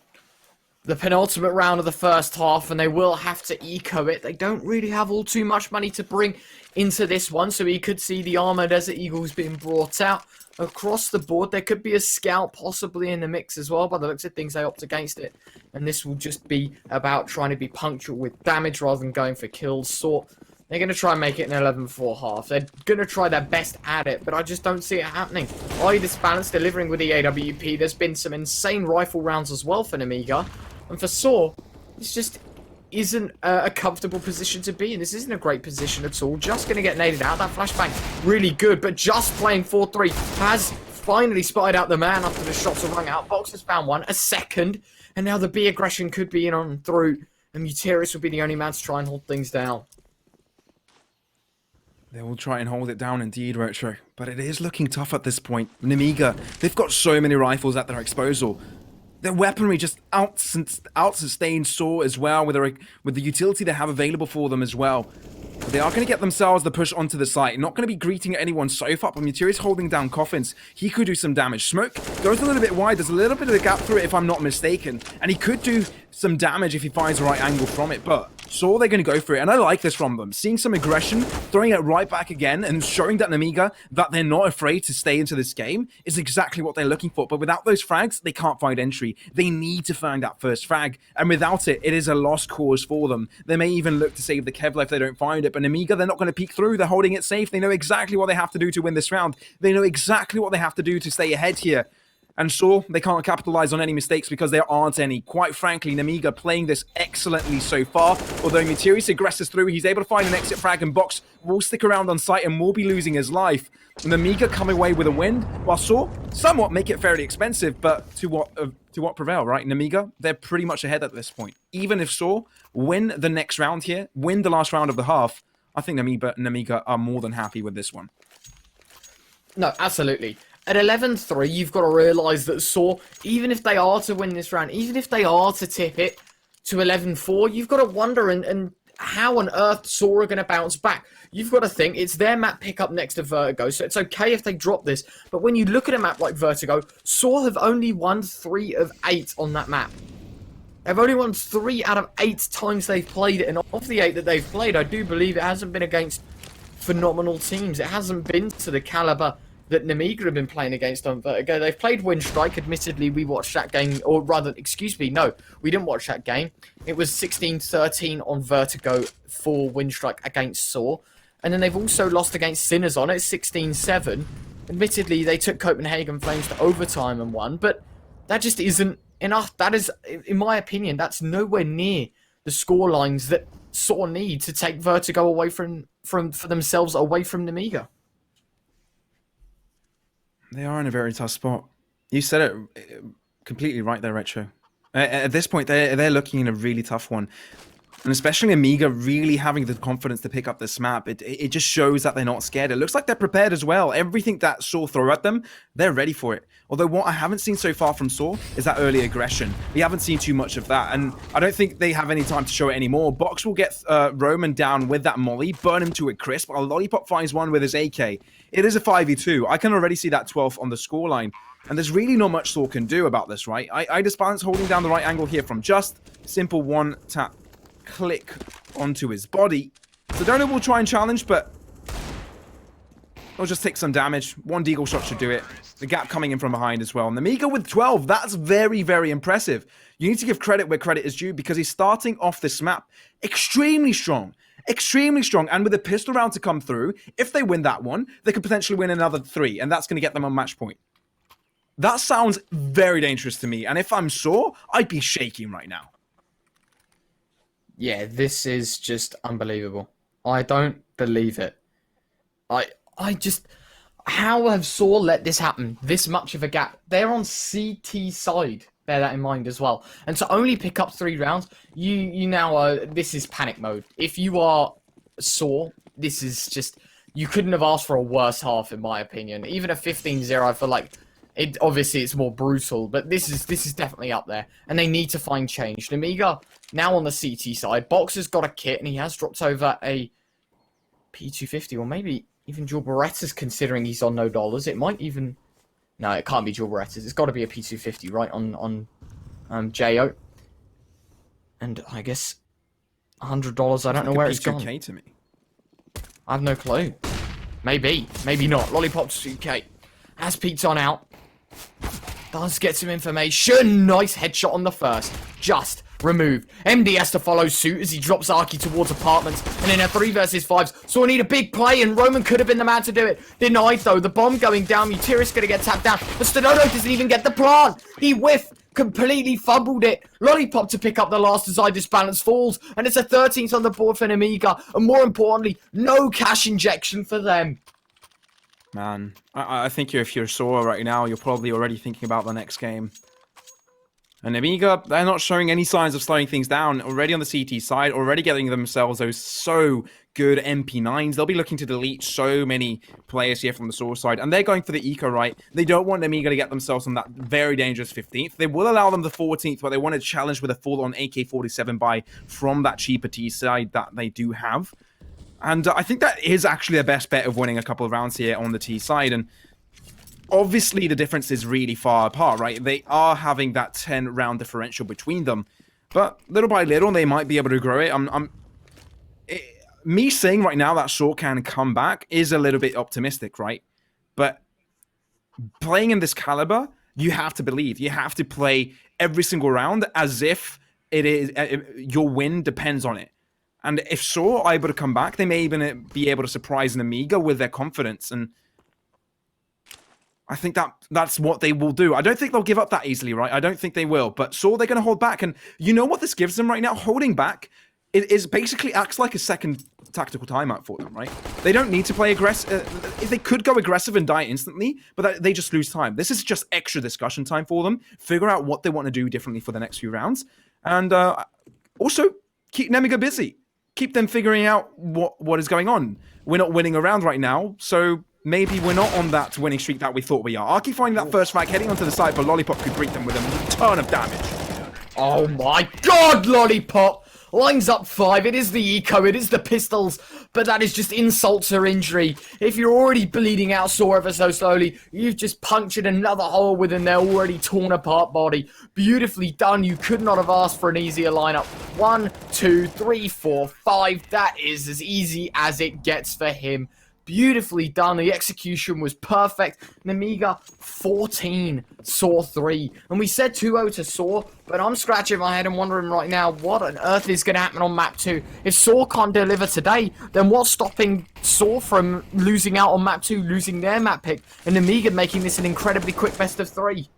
The penultimate round of the first half, and they will have to eco it. They don't really have all too much money to bring into this one, so we could see the Armored Desert Eagles being brought out across the board. There could be a scout possibly in the mix as well. By the looks of things, they opt against it, and this will just be about trying to be punctual with damage rather than going for kills. So they're going to try and make it an 11-4 half. They're going to try their best at it, but I just don't see it happening. iDlSBALANCE delivering with the AWP. There's been some insane rifle rounds as well for Nemiga. And for Saw, this just isn't a comfortable position to be in. This isn't a great position at all. Just going to get naded out. That flashbang, really good, but Just playing 4-3 has finally spotted out the man after the shots are rung out. Box has found 1, a second, and now the B aggression could be in on through, and Muterius will be the only man to try and hold things down. They will try and hold it down indeed, Retro, but it is looking tough at this point. Nemiga, they've got so many rifles at their disposal. Their weaponry just out-sustains Saw as well with the utility they have available for them as well. But they are going to get themselves the push onto the site. Not going to be greeting anyone so far, but Materius holding down coffins. He could do some damage. Smoke goes a little bit wide. There's a little bit of a gap through it if I'm not mistaken. And he could do some damage if he finds the right angle from it, but Saw, they're going to go for it, and I like this from them. Seeing some aggression, throwing it right back again, and showing that Nemiga that they're not afraid to stay into this game is exactly what they're looking for. But without those frags, they can't find entry. They need to find that first frag, and without it, it is a lost cause for them. They may even look to save the Kevlar if they don't find it, but Nemiga, they're not going to peek through. They're holding it safe. They know exactly what they have to do to win this round. They know exactly what they have to do to stay ahead here. And Saw, they can't capitalize on any mistakes because there aren't any. Quite frankly, Nemiga playing this excellently so far. Although Materius aggresses through, he's able to find an exit frag, and Box will stick around on site and will be losing his life. Nemiga coming away with a win, while Saw somewhat make it fairly expensive, but to what prevail, right? Nemiga, they're pretty much ahead at this point. Even if Saw win the next round here, win the last round of the half, I think Nemiga are more than happy with this one. No, absolutely. At 11-3, you've got to realise that Saw, even if they are to win this round, even if they are to tip it to 11-4, you've got to wonder and how on earth Saw are going to bounce back. You've got to think it's their map pickup next to Vertigo, so it's okay if they drop this. But when you look at a map like Vertigo, Saw have only won 3 of 8 on that map. They've only won 3 out of 8 times they've played it, and of the 8 that they've played, I do believe it hasn't been against phenomenal teams. It hasn't been to the caliber that Nemiga have been playing against on Vertigo. They've played Windstrike. Admittedly, we watched that game, or rather, excuse me, no, we didn't watch that game. It was 16-13 on Vertigo for Windstrike against Saw. And then they've also lost against Sinners on it, 16-7. Admittedly, they took Copenhagen Flames to overtime and won, but that just isn't enough. That is, in my opinion, that's nowhere near the score lines that Saw need to take Vertigo away for themselves away from Nemiga. They are in a very tough spot. You said it completely right there, Retro. At this point, they're looking in a really tough one. And especially Amiga really having the confidence to pick up this map, it just shows that they're not scared. It looks like they're prepared as well. Everything that Saw throw at them, they're ready for it. Although what I haven't seen so far from Saw is that early aggression. We haven't seen too much of that, and I don't think they have any time to show it anymore. Box will get Roman down with that molly, burn him to a crisp, while Lollipop finds one with his AK. It is a 5v2. I can already see that 12th on the scoreline. And there's really not much Saw can do about this, right? iDlSBALANCE holding down the right angle here from Just. Simple one tap click onto his body. So Dono will try and challenge, but he'll just take some damage. One deagle shot should do it. The gap coming in from behind as well. And Nemiga with 12, that's very, very impressive. You need to give credit where credit is due because he's starting off this map extremely strong. Extremely strong. And with a pistol round to come through, if they win that one, they could potentially win another 3, and that's going to get them on match point. That sounds very dangerous to me. And if I'm Saw, I'd be shaking right now. Yeah, this is just unbelievable. I don't believe it. I just... How have Saw let this happen? This much of a gap. They're on CT side. Bear that in mind as well. And to only pick up 3 rounds, you now are... This is panic mode. If you are Saw, this is just... You couldn't have asked for a worse half, in my opinion. Even a 15-0, I feel like... Obviously, it's more brutal, but this is definitely up there. And they need to find change. Nemiga, now on the CT side. Boxer's got a kit, and he has dropped over a P250, or maybe even Joel Beretta's, considering he's on no dollars. It might even... No, it can't be Joel Beretta's. It's got to be a P250, right, on JO. And I guess $100, I don't know where it's gone. P2K to me. I have no clue. Maybe. Maybe not. Lollipop's 2K. Has peeked on out. Does get some information. Nice headshot on the first. Just removed. MD has to follow suit as he drops Arky towards apartments. And in a 3 versus 5s, so I need a big play, and Roman could have been the man to do it. Denied though. The bomb going down. Mutiri's gonna get tapped down. But Stodono doesn't even get the plant. He whiffed. Completely fumbled it. Lollipop to pick up the last as iDlSBALANCE falls. And it's a 13th on the board for Nemiga. And more importantly, no cash injection for them. Man, I think if you're Saw right now, you're probably already thinking about the next game. And Nemiga, they're not showing any signs of slowing things down. Already on the CT side, already getting themselves those so good MP9s. They'll be looking to delete so many players here from the Saw side. And they're going for the eco, right? They don't want Nemiga to get themselves on that very dangerous 15th. They will allow them the 14th, but they want to challenge with a full-on AK-47 buy from that cheaper T side that they do have. And I think that is actually the best bet of winning a couple of rounds here on the T side. And obviously, the difference is really far apart, right? They are having that 10-round differential between them. But little by little, they might be able to grow it. Me saying right now that Saw can come back is a little bit optimistic, right? But playing in this caliber, you have to believe. You have to play every single round as if it is your win depends on it. And if Saw are able to come back, they may even be able to surprise Nemiga with their confidence. And I think that's what they will do. I don't think they'll give up that easily, right? I don't think they will. But Saw, they're going to hold back. And you know what this gives them right now? Holding back is basically acts like a second tactical timeout for them, right? They don't need to play aggressive. They could go aggressive and die instantly, but they just lose time. This is just extra discussion time for them. Figure out what they want to do differently for the next few rounds. And also, keep Nemiga busy. Keep them figuring out what is going on. We're not winning a round right now, so maybe we're not on that winning streak that we thought we are. Arky finding that first frag, heading onto the side, but Lollipop could greet them with a ton of damage. Oh my god, Lollipop! Lines up 5, it is the eco, it is the pistols, but that is just insult to injury. If you're already bleeding out Saw ever so slowly, you've just punctured another hole within their already torn apart body. Beautifully done, you could not have asked for an easier lineup. 1, 2, 3, 4, 5, that is as easy as it gets for him. Beautifully done. The execution was perfect. Nemiga 14, Saw 3. And we said 2-0 to Saw, but I'm scratching my head and wondering right now what on earth is going to happen on map 2. If Saw can't deliver today, then what's stopping Saw from losing out on map 2, losing their map pick, and Nemiga making this an incredibly quick best of 3?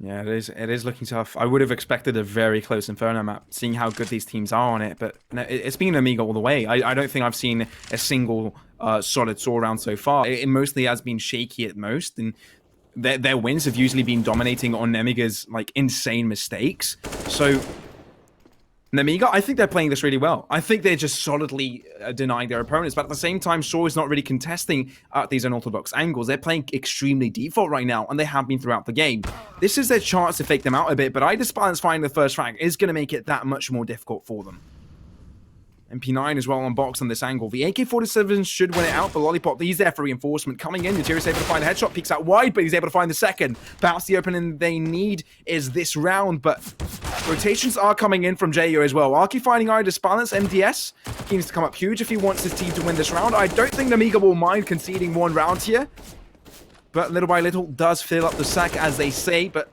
Yeah, it is looking tough. I would have expected a very close Inferno map, seeing how good these teams are on it, but it's been Amiga all the way. I don't think I've seen a single solid Saw round so far. It mostly has been shaky at most, and their wins have usually been dominating on Nemiga's like insane mistakes. So Nemiga, I think they're playing this really well. I think they're just solidly denying their opponents, but at the same time, Saw is not really contesting at these unorthodox angles. They're playing extremely default right now, and they have been throughout the game. This is their chance to fake them out a bit, but iDlSBALANCE finding the first frag is going to make it that much more difficult for them. MP9 as well on box on this angle. The AK-47 should win it out, but Lollipop, he's there for reinforcement. Coming in, Natiri's able to find a headshot, peeks out wide, but he's able to find the second. Perhaps the opening they need is this round, but rotations are coming in from Jogo as well. Arky finding iDlSBALANCE, MDS. He needs to come up huge if he wants his team to win this round. I don't think Nemiga will mind conceding one round here, but little by little does fill up the sack, as they say, but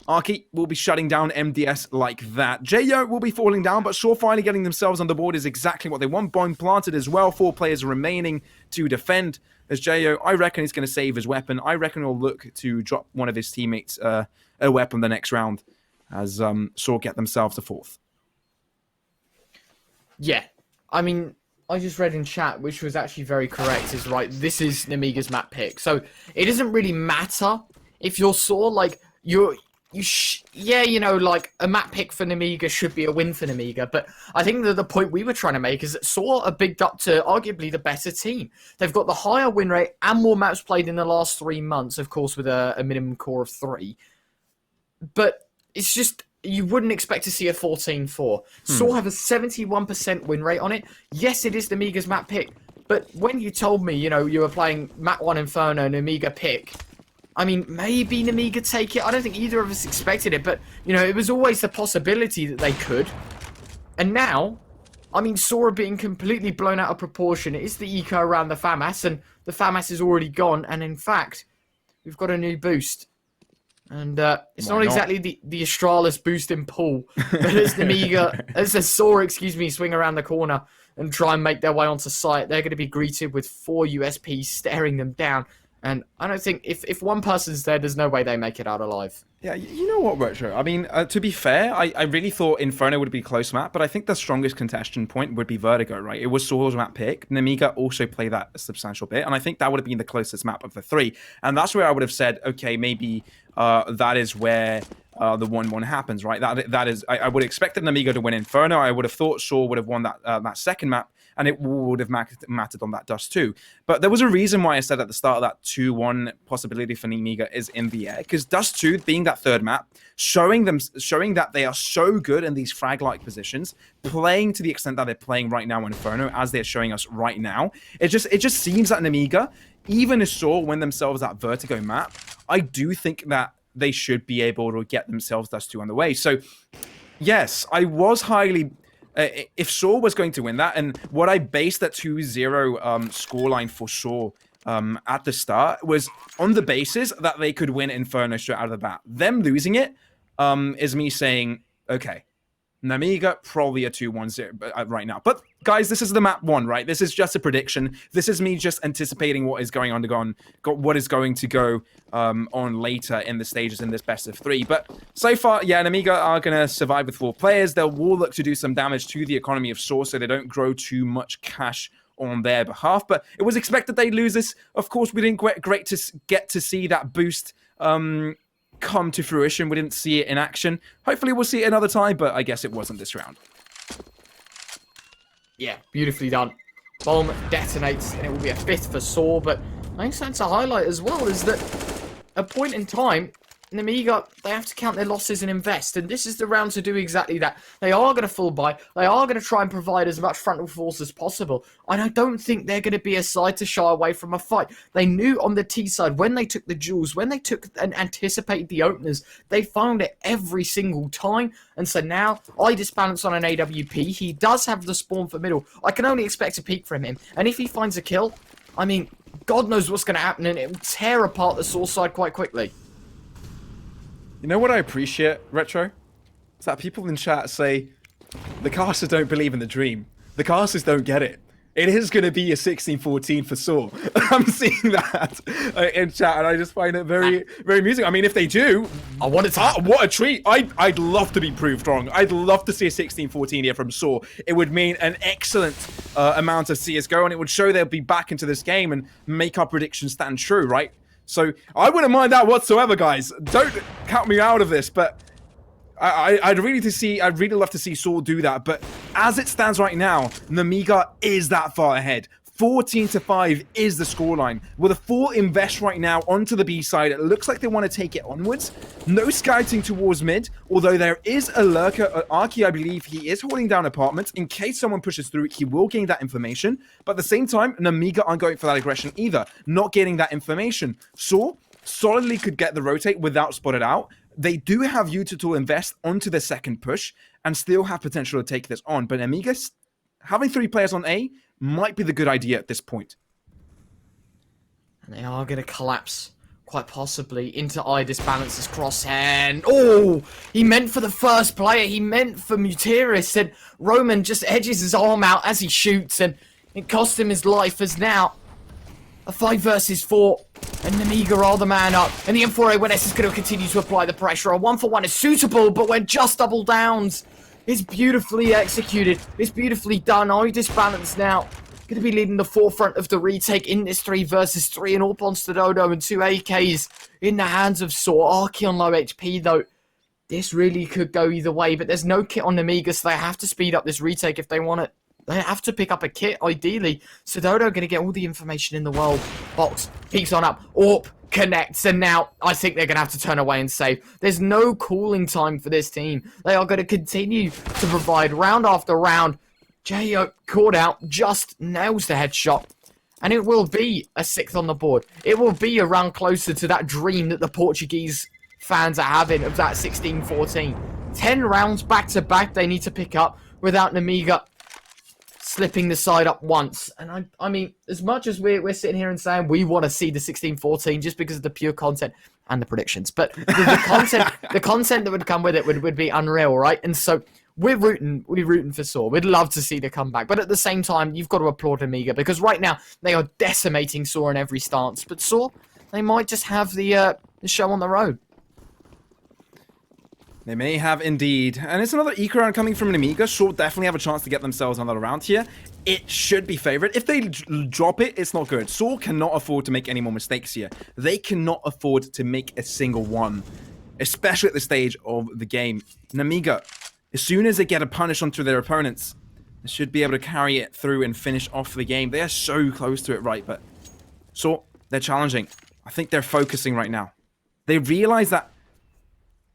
Arky will be shutting down MDS like that. Jogo will be falling down, but Saw finally getting themselves on the board is exactly what they want. Bomb planted as well. 4 players remaining to defend. As Jogo, I reckon he's going to save his weapon. I reckon he'll look to drop one of his teammates a weapon the next round as Saw get themselves a 4th. Yeah, I mean, I just read in chat, which was actually very correct, is right, this is Nemiga's map pick. So it doesn't really matter if you're Saw, like, yeah, you know, like, a map pick for Nemiga should be a win for Nemiga, but I think that the point we were trying to make is that Saw are bigged up to arguably the better team. They've got the higher win rate and more maps played in the last 3 months, of course, with a minimum core of 3. But it's just, you wouldn't expect to see a 14-4. Saw have a 71% win rate on it. Yes, it is Nemiga's map pick, but when you told me, you know, you were playing map 1 Inferno, Nemiga pick, I mean, maybe Nemiga take it. I don't think either of us expected it, but, you know, it was always the possibility that they could. And now, I mean, Saw are being completely blown out of proportion. It is the eco around the FAMAS, and the FAMAS is already gone. And in fact, we've got a new boost. And it's not exactly the Astralis boost in pool, but as Nemiga, as a Saw, swing around the corner and try and make their way onto site, they're going to be greeted with 4 USPs staring them down. And I don't think, if one person's dead, there's no way they make it out alive. Yeah, you know what, Retro? I mean, to be fair, I really thought Inferno would be a close map, but I think the strongest contention point would be Vertigo, right? It was Saw's map pick. Nemiga also played that a substantial bit, and I think that would have been the closest map of the 3. And that's where I would have said, okay, maybe that is where the 1-1 happens, right? That is, I would have expected Nemiga to win Inferno. I would have thought Saw would have won that second map, and it would have mattered on that dust too. But there was a reason why I said at the start that 2-1 possibility for Nemiga is in the air, because Dust 2 being that third map, showing that they are so good in these frag-like positions, playing to the extent that they're playing right now in Inferno, as they're showing us right now. It just seems that Nemiga, even if Saw win themselves that Vertigo map, I do think that they should be able to get themselves Dust 2 on the way. So, yes, I was highly... if Saw was going to win that, and what I based that 2-0 scoreline for Saw at the start was on the basis that they could win Inferno straight out of the bat. Them losing it is me saying, okay, Nemiga probably a 2-1-0 right now. But guys, this is the map 1, right? This is just a prediction. This is me just anticipating what is going what is going to go on later in the stages in this best of 3. But so far, yeah, Nemiga are going to survive with 4 players. They will look to do some damage to the economy of Saw so they don't grow too much cash on their behalf. But it was expected they'd lose this. Of course, we didn't get to see that boost come to fruition. We didn't see it in action. Hopefully we'll see it another time, but I guess it wasn't this round. Yeah, beautifully done. Bomb detonates, and it will be a 5th for Saw, but I think something to highlight as well is that at a point in time, Nemiga, they have to count their losses and invest, and this is the round to do exactly that. They are going to full buy, they are going to try and provide as much frontal force as possible, and I don't think they're going to be a side to shy away from a fight. They knew on the T side, when they took the jewels, when they took and anticipated the openers, they found it every single time, and so now, iDlSBALANCE on an AWP, he does have the spawn for middle. I can only expect a peek from him, and if he finds a kill, I mean, God knows what's going to happen, and it will tear apart the Saw side quite quickly. You know what I appreciate, Retro? It's that people in chat say, the casters don't believe in the dream. The casters don't get it. It is going to be a 16-14 for Saw. I'm seeing that in chat, and I just find it very, very amusing. I mean, if they do, I want it to what a treat. I'd love to be proved wrong. I'd love to see a 16-14 here from Saw. It would mean an excellent amount of CSGO, and it would show they'll be back into this game and make our predictions stand true, right? So I wouldn't mind that whatsoever, guys. Don't count me out of this, but I'd really love to see Saul do that. But as it stands right now, Nemiga is that far ahead. 14-5 is the scoreline. With a full invest right now onto the B side, it looks like they want to take it onwards. No scouting towards mid, although there is a lurker. Arky, I believe he is holding down apartments. In case someone pushes through, he will gain that information. But at the same time, Nemiga aren't going for that aggression either, not getting that information. Saul solidly could get the rotate without spotted out. They do have Yuta to invest onto the second push and still have potential to take this on. But Nemiga, having 3 players on A, might be the good idea at this point. And they are going to collapse, quite possibly, into iDlSBALANCE's crosshair. Oh, he meant for the first player. He meant for Mutiris. And Roman just edges his arm out as he shoots. And it cost him his life as now a 5 versus 4. And Nemiga are the man up. And the M4A1S is going to continue to apply the pressure. A 1-for-1 is suitable, but when just double downs. It's beautifully executed. It's beautifully done. iDlSBALANCE now going to be leading the forefront of the retake in this 3 versus 3. And all points to Doto and 2 AKs in the hands of Saw. Arky on low HP though. This really could go either way. But there's no kit on Nemiga, so they have to speed up this retake if they want it. They have to pick up a kit, ideally. So Doto going to get all the information in the world. Box, peeks on up. AWP connects, and now I think they're going to have to turn away and save. There's no cooling time for this team. They are going to continue to provide round after round. Jo caught out, just nails the headshot. And it will be a 6th on the board. It will be a round closer to that dream that the Portuguese fans are having of that 16-14. 10 rounds back to back they need to pick up without Nemiga slipping the side up once. And I mean, as much as we're sitting here and saying we want to see the 16-14 just because of the pure content and the predictions, but the content that would come with it would be unreal, right? And so we're rooting for Saw. We'd love to see the comeback, but at the same time, you've got to applaud Nemiga because right now they are decimating Saw in every stance. But Saw, they might just have the show on the road. They may have indeed. And it's another eco round coming from Nemiga. Saw definitely have a chance to get themselves another round here. It should be favored. If they drop it, it's not good. Saw cannot afford to make any more mistakes here. They cannot afford to make a single one, especially at the stage of the game. Nemiga, as soon as they get a punish onto their opponents, they should be able to carry it through and finish off the game. They are so close to it, right? But Saw, they're challenging. I think they're focusing right now. They realize that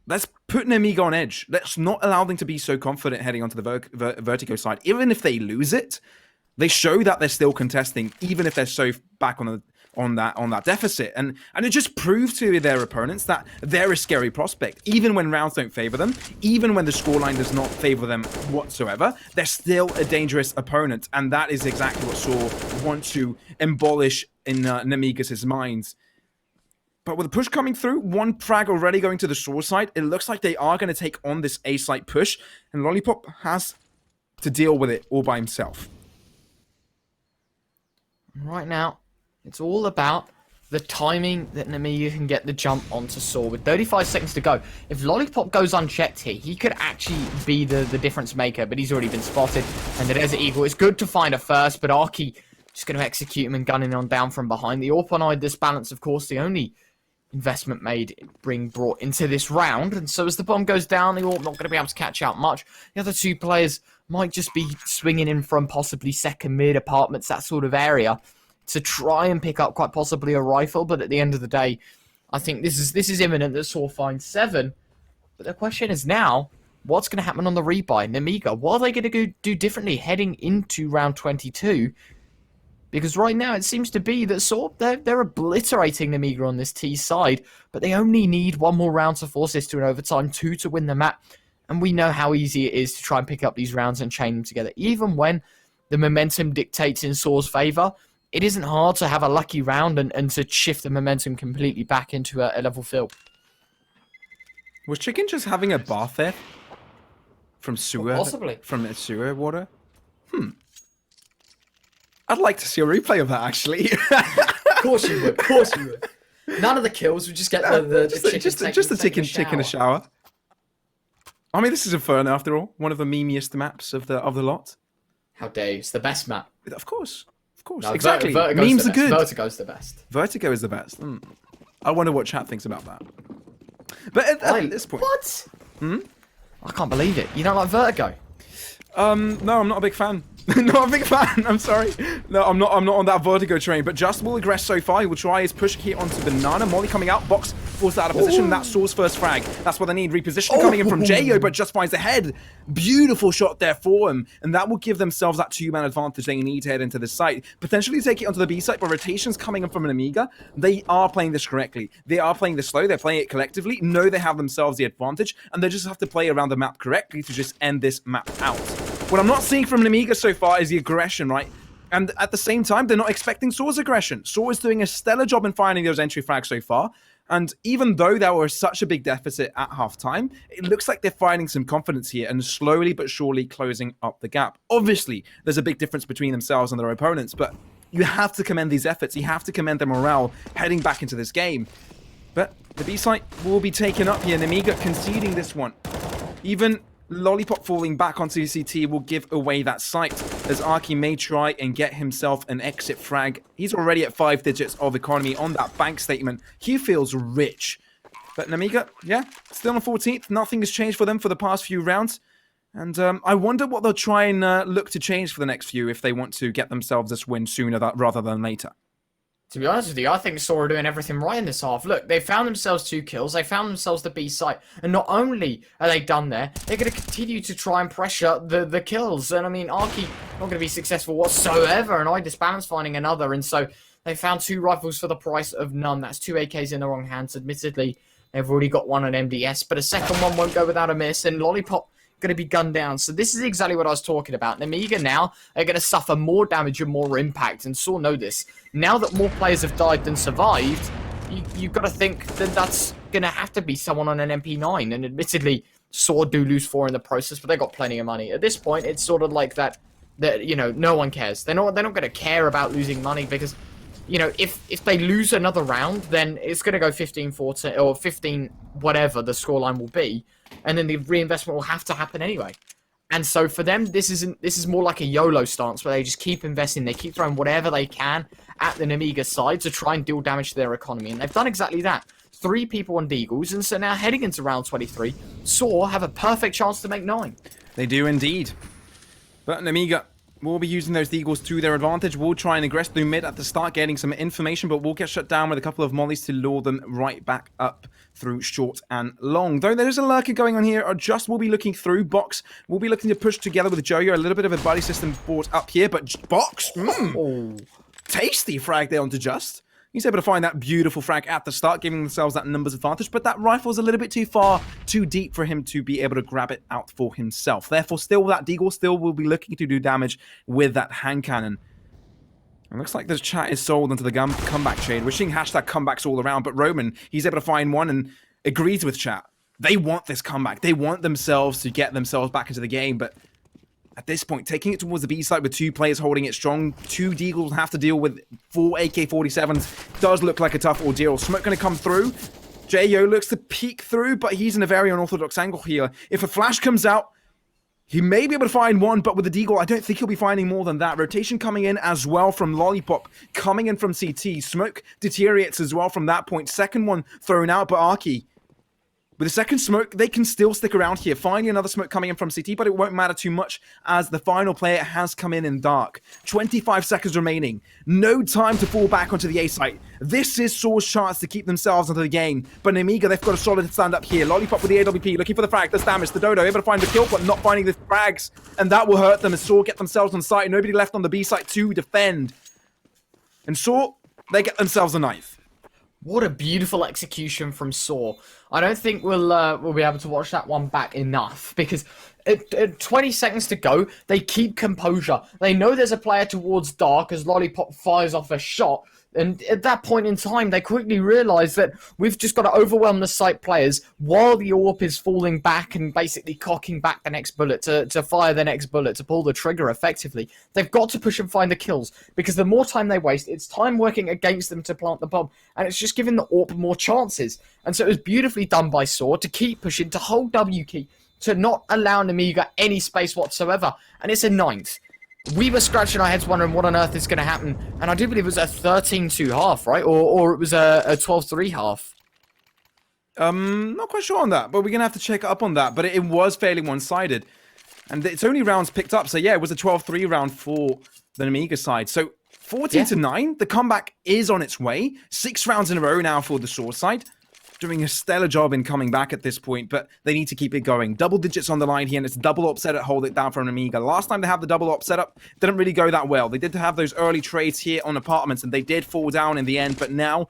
let's put Nemiga on edge. Let's not allow them to be so confident heading onto the Vertigo side. Even if they lose it, they show that they're still contesting, even if they're so back on that deficit. And it just proves to their opponents that they're a scary prospect. Even when rounds don't favor them, even when the scoreline does not favor them whatsoever, they're still a dangerous opponent. And that is exactly what Saw want to abolish in Nemiga's minds. But with the push coming through, one frag already going to the Saw side, it looks like they are going to take on this A-site push, and Lollipop has to deal with it all by himself. Right now, it's all about the timing that Nemiga can get the jump onto Saw. With 35 seconds to go, if Lollipop goes unchecked here, he could actually be the difference maker, but he's already been spotted. And the Desert Eagle, it's good to find a first, but Arky just going to execute him and gunning on down from behind. The AWP on iDlSBALANCE, of course, the only investment brought into this round, and so as the bomb goes down, they're all not going to be able to catch out much. The other 2 players might just be swinging in from possibly second mid apartments, that sort of area, to try and pick up quite possibly a rifle. But at the end of the day, I think this is imminent that Saw finds 7. But the question is now, what's going to happen on the rebuy? Nemiga, what are they going to do differently heading into round 22? Because right now it seems to be that Saw, they're obliterating Nemiga on this T side, but they only need 1 more round to force this to an overtime, 2 to win the map. And we know how easy it is to try and pick up these rounds and chain them together. Even when the momentum dictates in Saw's favor, it isn't hard to have a lucky round and to shift the momentum completely back into a level field. Was Chicken just having a bath there? From sewer? Well, possibly. From sewer water? I'd like to see a replay of that, actually. Of course you would. Of course you would. None of the kills. We just get the chicken taking a shower. I mean, this is Inferno after all. One of the memeiest maps of the lot. How dare you? It's the best map. Of course. Of course. No, exactly. Vertigo's Memes are good. Vertigo's the best. Vertigo is the best. I wonder what chat thinks about that. But at this point... What? I can't believe it. You don't like Vertigo? No, I'm not a big fan. Not a big fan, I'm sorry. No, I'm not on that Vertigo train, but Just will aggress so far. He will try his push here onto Banana. Molly coming out, Box forced out of position. That's Saw's first frag. That's what they need. Reposition coming in from Jogo, but Just finds the head. Beautiful shot there for him, and that will give themselves that 2-man advantage they need to head into this site. Potentially take it onto the B site, but rotations coming in from an Nemiga. They are playing this correctly. They are playing this slow. They're playing it collectively. Know they have themselves the advantage, and they just have to play around the map correctly to just end this map out. What I'm not seeing from Nemiga so far is the aggression, right? And at the same time, they're not expecting Saw's aggression. Saw is doing a stellar job in finding those entry frags so far. And even though there was such a big deficit at halftime, it looks like they're finding some confidence here and slowly but surely closing up the gap. Obviously, there's a big difference between themselves and their opponents, but you have to commend these efforts. You have to commend their morale heading back into this game. But the B site will be taken up here. Nemiga conceding this one. Even Lollipop falling back onto CT will give away that site, as Arky may try and get himself an exit frag. He's already at 5 digits of economy on that bank statement. He feels rich. But Nemiga, yeah, still on 14th. Nothing has changed for them for the past few rounds. And I wonder what they'll try and look to change for the next few if they want to get themselves this win sooner rather than later. To be honest with you, I think Saw are doing everything right in this half. Look, they found themselves 2 kills. They found themselves the B site. And not only are they done there, they're going to continue to try and pressure the kills. And I mean, Arky not going to be successful whatsoever. And iDlSBALANCE finding another. And so they found 2 rifles for the price of none. That's 2 AKs in the wrong hands. Admittedly, they've already got one on MDS. But a second one won't go without a miss. And Lollipop going to be gunned down. So this is exactly what I was talking about. Nemiga now are going to suffer more damage and more impact, and Saw know this. Now that more players have died than survived, you've got to think that that's going to have to be someone on an MP9, and admittedly Saw do lose 4 in the process, but they got plenty of money. At this point, it's sort of like that you know, no one cares. They're not going to care about losing money, because you know, if they lose another round, then it's going to go 15-14 or 15 whatever the scoreline will be, and then the reinvestment will have to happen anyway. And so for them, this is more like a YOLO stance, where they just keep investing. They keep throwing whatever they can at the Nemiga side to try and deal damage to their economy, and they've done exactly that. 3 people on Deagles, and so now heading into round 23, Saw have a perfect chance to make 9. They do indeed. But Nemiga will be using those Deagles to their advantage. We'll try and aggress through mid at the start, getting some information, but we'll get shut down with a couple of mollies to lure them right back up through short and long. Though there is a lurker going on here, Just will be looking through. Box will be looking to push together with Jogo. A little bit of a buddy system brought up here, but Box, tasty frag there onto Just. He's able to find that beautiful frag at the start, giving themselves that numbers advantage, but that rifle's a little bit too far, too deep for him to be able to grab it out for himself. Therefore, still that Deagle still will be looking to do damage with that hand cannon. It looks like this chat is sold into the comeback trade. We're seeing hashtag comebacks all around, but Roman, he's able to find one and agrees with chat. They want this comeback. They want themselves to get themselves back into the game, but at this point, taking it towards the B side with 2 players holding it strong, 2 Deagles have to deal with 4 AK-47s. Does look like a tough ordeal. Smoke going to come through. J.O. looks to peek through, but he's in a very unorthodox angle here. If a flash comes out, he may be able to find one, but with the Deagle, I don't think he'll be finding more than that. Rotation coming in as well from Lollipop, coming in from CT. Smoke deteriorates as well from that point. Second one thrown out, but Arky, with the second smoke, they can still stick around here. Finally, another smoke coming in from CT, but it won't matter too much as the final player has come in dark. 25 seconds remaining. No time to fall back onto the A site. This is Saw's chance to keep themselves into the game. But Nemiga, they've got a solid stand up here. Lollipop with the AWP, looking for the frag. That's damage. The Dodo able to find the kill, but not finding the frags. And that will hurt them as Saw get themselves on site. Nobody left on the B site to defend. And Saw, they get themselves a 9th. What a beautiful execution from Saw. I don't think we'll be able to watch that one back enough, because at 20 seconds to go, they keep composure. They know there's a player towards dark as Lollipop fires off a shot, and at that point in time, they quickly realise that we've just got to overwhelm the site players while the AWP is falling back and basically cocking back the next bullet to fire the next bullet, to pull the trigger effectively. They've got to push and find the kills, because the more time they waste, it's time working against them to plant the bomb, and it's just giving the AWP more chances. And so it was beautifully done by Saw to keep pushing, to hold W key, to not allow Nemiga any space whatsoever, and it's a 9th. we were scratching our heads wondering what on earth is going to happen. And I do believe it was a 13-2 half, right? Or it was a 12-3 half. Not quite sure on that, but we're going to have to check up on that. But it was fairly one-sided. And it's only rounds picked up. So, yeah, it was a 12-3 round for the Nemiga side. So, 14-9, the comeback is on its way. 6 rounds in a row now for the Sword side. Doing a stellar job in coming back at this point, but they need to keep it going. Double digits on the line here, and it's double up setup, hold it down from Nemiga. Last time they had the double up setup, didn't really go that well. They did have those early trades here on apartments, and they did fall down in the end, but now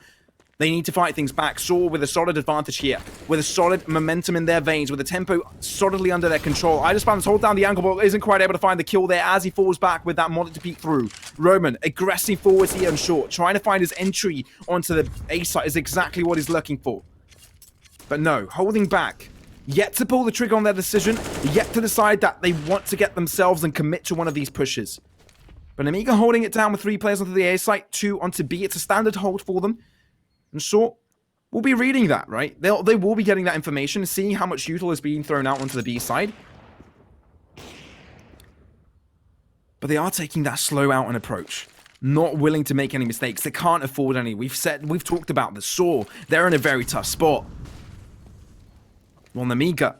they need to fight things back. Saw with a solid advantage here, with a solid momentum in their veins, with the tempo solidly under their control. iDlSBALANCE hold down the angle, but isn't quite able to find the kill there as he falls back with that molly to peek through. Roman, aggressive forwards here on short, trying to find his entry onto the A site is exactly what he's looking for. But no, holding back. Yet to pull the trigger on their decision. Yet to decide that they want to get themselves and commit to one of these pushes. But Nemiga holding it down with 3 players onto the A site, 2 onto B. It's a standard hold for them. And so, we'll be reading that, right? They will be getting that information, seeing how much util is being thrown out onto the B side. But they are taking that slow out and approach. Not willing to make any mistakes. They can't afford any. We've talked about the Saw. They're in a very tough spot. Well, Nemiga,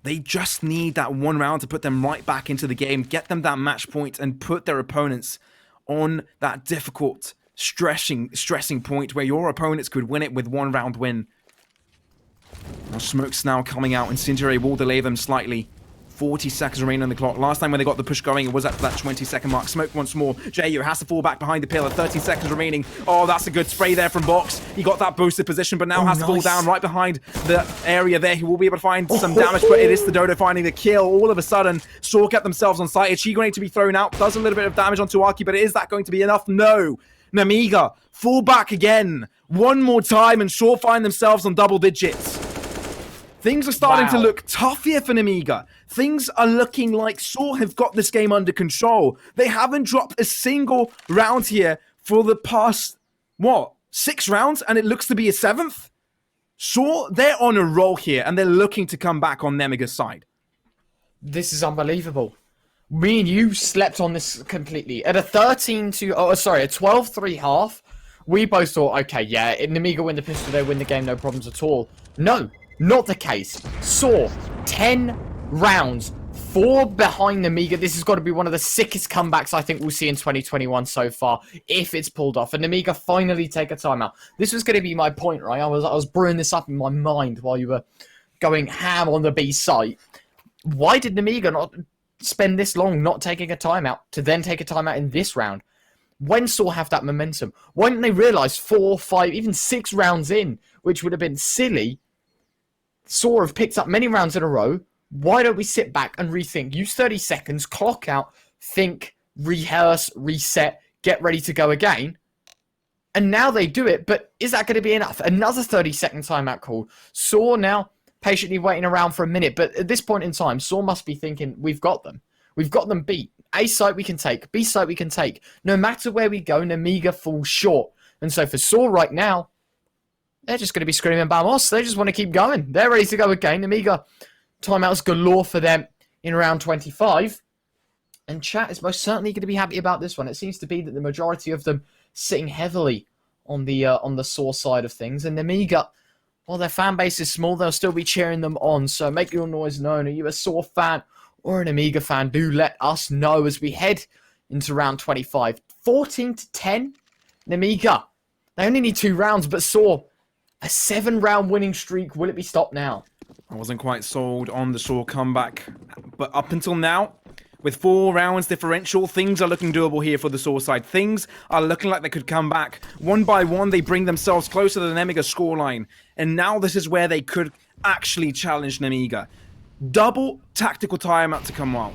they just need that one round to put them right back into the game, get them that match point, and put their opponents on that difficult, stressing point where your opponents could win it with 1 round win. Now, Smoke's now coming out, and Cinderay will delay them slightly. 40 seconds remaining on the clock. Last time when they got the push going, it was at that 20-second mark. Smoke once more. Jayo has to fall back behind the pillar. 30 seconds remaining. Oh, that's a good spray there from Box. He got that boosted position, but now has to fall down right behind the area there. He will be able to find some damage, but it is the Doto finding the kill. All of a sudden, Saw kept themselves on site. Is she going to be thrown out? Does a little bit of damage onto Aki, but is that going to be enough? No. Nemiga, fall back again. One more time, and Saw find themselves on double digits. Things are starting to look tough here for Nemiga. Things are looking like Saw have got this game under control. They haven't dropped a single round here for the past, 6 rounds? And it looks to be a 7th? Saw, they're on a roll here, and they're looking to come back on Nemiga's side. This is unbelievable. Me and you slept on this completely. At a 12-3 half, we both thought, okay, yeah, Nemiga win the pistol, they win the game, no problems at all. No. Not the case. Saw 10 rounds, 4 behind Nemiga. This has got to be one of the sickest comebacks I think we'll see in 2021 so far, if it's pulled off. And Nemiga finally take a timeout. This was going to be my point, right? I was brewing this up in my mind while you were going ham on the B site. Why did Nemiga not spend this long not taking a timeout to then take a timeout in this round? When Saw have that momentum? Why didn't they realize 4, 5, even 6 rounds in, which would have been silly? Saw have picked up many rounds in a row. Why don't we sit back and rethink? Use 30 seconds, clock out, think, rehearse, reset, get ready to go again. And now they do it, but is that going to be enough? Another 30-second timeout call. Saw now patiently waiting around for a minute, but at this point in time, Saw must be thinking, we've got them. We've got them beat. A site we can take, B site we can take. No matter where we go, Nemiga falls short. And so for Saw right now, they're just going to be screaming Vamos. They just want to keep going. They're ready to go again. Nemiga, timeouts galore for them in round 25. And chat is most certainly going to be happy about this one. It seems to be that the majority of them sitting heavily on the Saw side of things. And Nemiga, while their fan base is small, they'll still be cheering them on. So make your noise known. Are you a Saw fan or an Nemiga fan? Do let us know as we head into round 25. 14-10. Nemiga, they only need 2 rounds, but Saw, a 7-round winning streak. Will it be stopped now? I wasn't quite sold on the Saw comeback, but up until now, with 4 rounds differential, things are looking doable here for the Saw side. Things are looking like they could come back. One by one, they bring themselves closer to the Nemiga scoreline. And now this is where they could actually challenge Nemiga. Double tactical timeout to come out.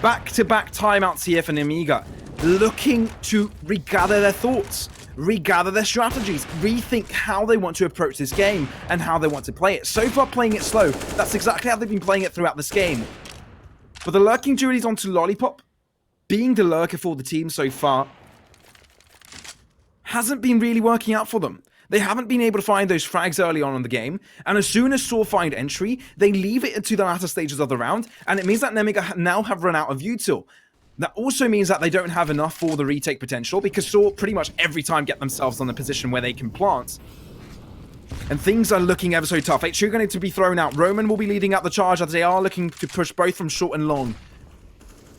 Back-to-back timeouts here for Nemiga. Looking to regather their thoughts, regather their strategies, rethink how they want to approach this game and how they want to play it. So far, playing it slow. That's exactly how they've been playing it throughout this game. But the lurking duties onto Lollipop, being the lurker for the team so far, hasn't been really working out for them. They haven't been able to find those frags early on in the game, and as soon as Saw find entry, they leave it into the latter stages of the round, and it means that Nemiga now have run out of util. That also means that they don't have enough for the retake potential, because Saw pretty much every time get themselves on the position where they can plant. And things are looking ever so tough. HQ going to be thrown out. Roman will be leading out the charge as they are looking to push both from short and long.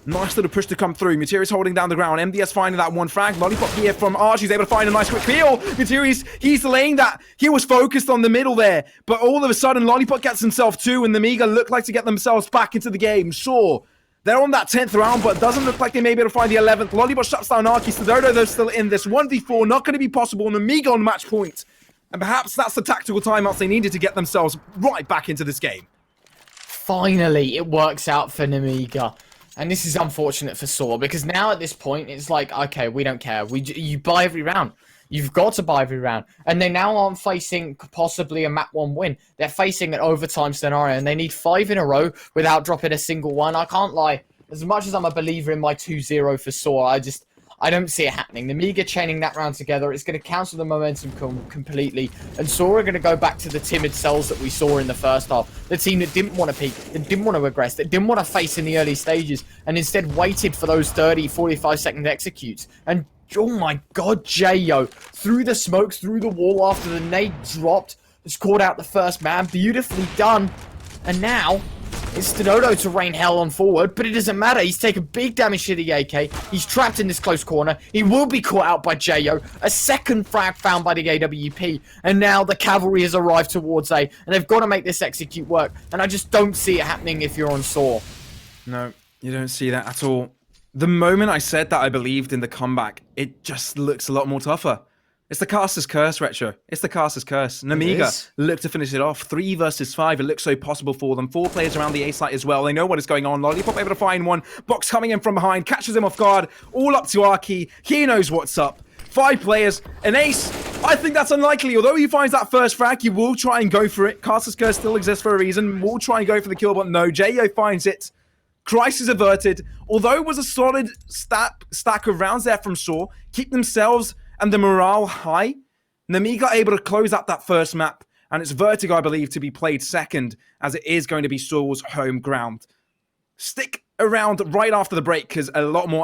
Nice little push to come through. Material's holding down the ground. MDS finding that one frag. Lollipop here from Arch. He's able to find a nice quick peel. Material's, he's delaying that. He was focused on the middle there. But all of a sudden, Lollipop gets himself two, and the Nemiga look like to get themselves back into the game. Sure, they're on that 10th round, but it doesn't look like they may be able to find the 11th. Lollipop shuts down Arky. Doto, they're still in this. 1v4, not going to be possible. Nemiga on match point. And perhaps that's the tactical timeouts they needed to get themselves right back into this game. Finally, it works out for Nemiga. And this is unfortunate for Saw, because now at this point, it's like, okay, we don't care. You buy every round. You've got to buy every round. And they now aren't facing possibly a map 1 win. They're facing an overtime scenario, and they need 5 in a row without dropping a single one. I can't lie. As much as I'm a believer in my 2-0 for Saw, I don't see it happening. Nemiga chaining that round together, it's going to cancel the momentum completely. And Saw are going to go back to the timid cells that we saw in the first half. The team that didn't want to peek, that didn't want to aggress, that didn't want to face in the early stages, and instead waited for those 30, 45-second executes. And oh my god, Jogo, through the smokes, through the wall after the nade dropped, has caught out the first man. Beautifully done. And now it's doto to rain hell on forward, but it doesn't matter. He's taken big damage to the AK. He's trapped in this close corner. He will be caught out by Jogo. A second frag found by the AWP. And now the cavalry has arrived towards A. And they've got to make this execute work. And I just don't see it happening if you're on Saw. No, you don't see that at all. The moment I said that I believed in the comeback, it just looks a lot more tougher. It's the caster's curse, Retro. It's the caster's curse. Nemiga look to finish it off. 3 versus 5. It looks so possible for them. 4 players around the A site as well. They know what is going on. Lollipop able to find one. Box coming in from behind. Catches him off guard. All up to Arky. He knows what's up. 5 players. An ace. I think that's unlikely. Although he finds that first frag, he will try and go for it. Caster's curse still exists for a reason. Will try and go for the kill, but no. Jogo finds it. Crisis averted. Although it was a solid stack of rounds there from Saw, keep themselves and the morale high, Nemiga able to close out that first map, and it's Vertigo, I believe, to be played second, as it is going to be Saw's home ground. Stick around right after the break, because a lot more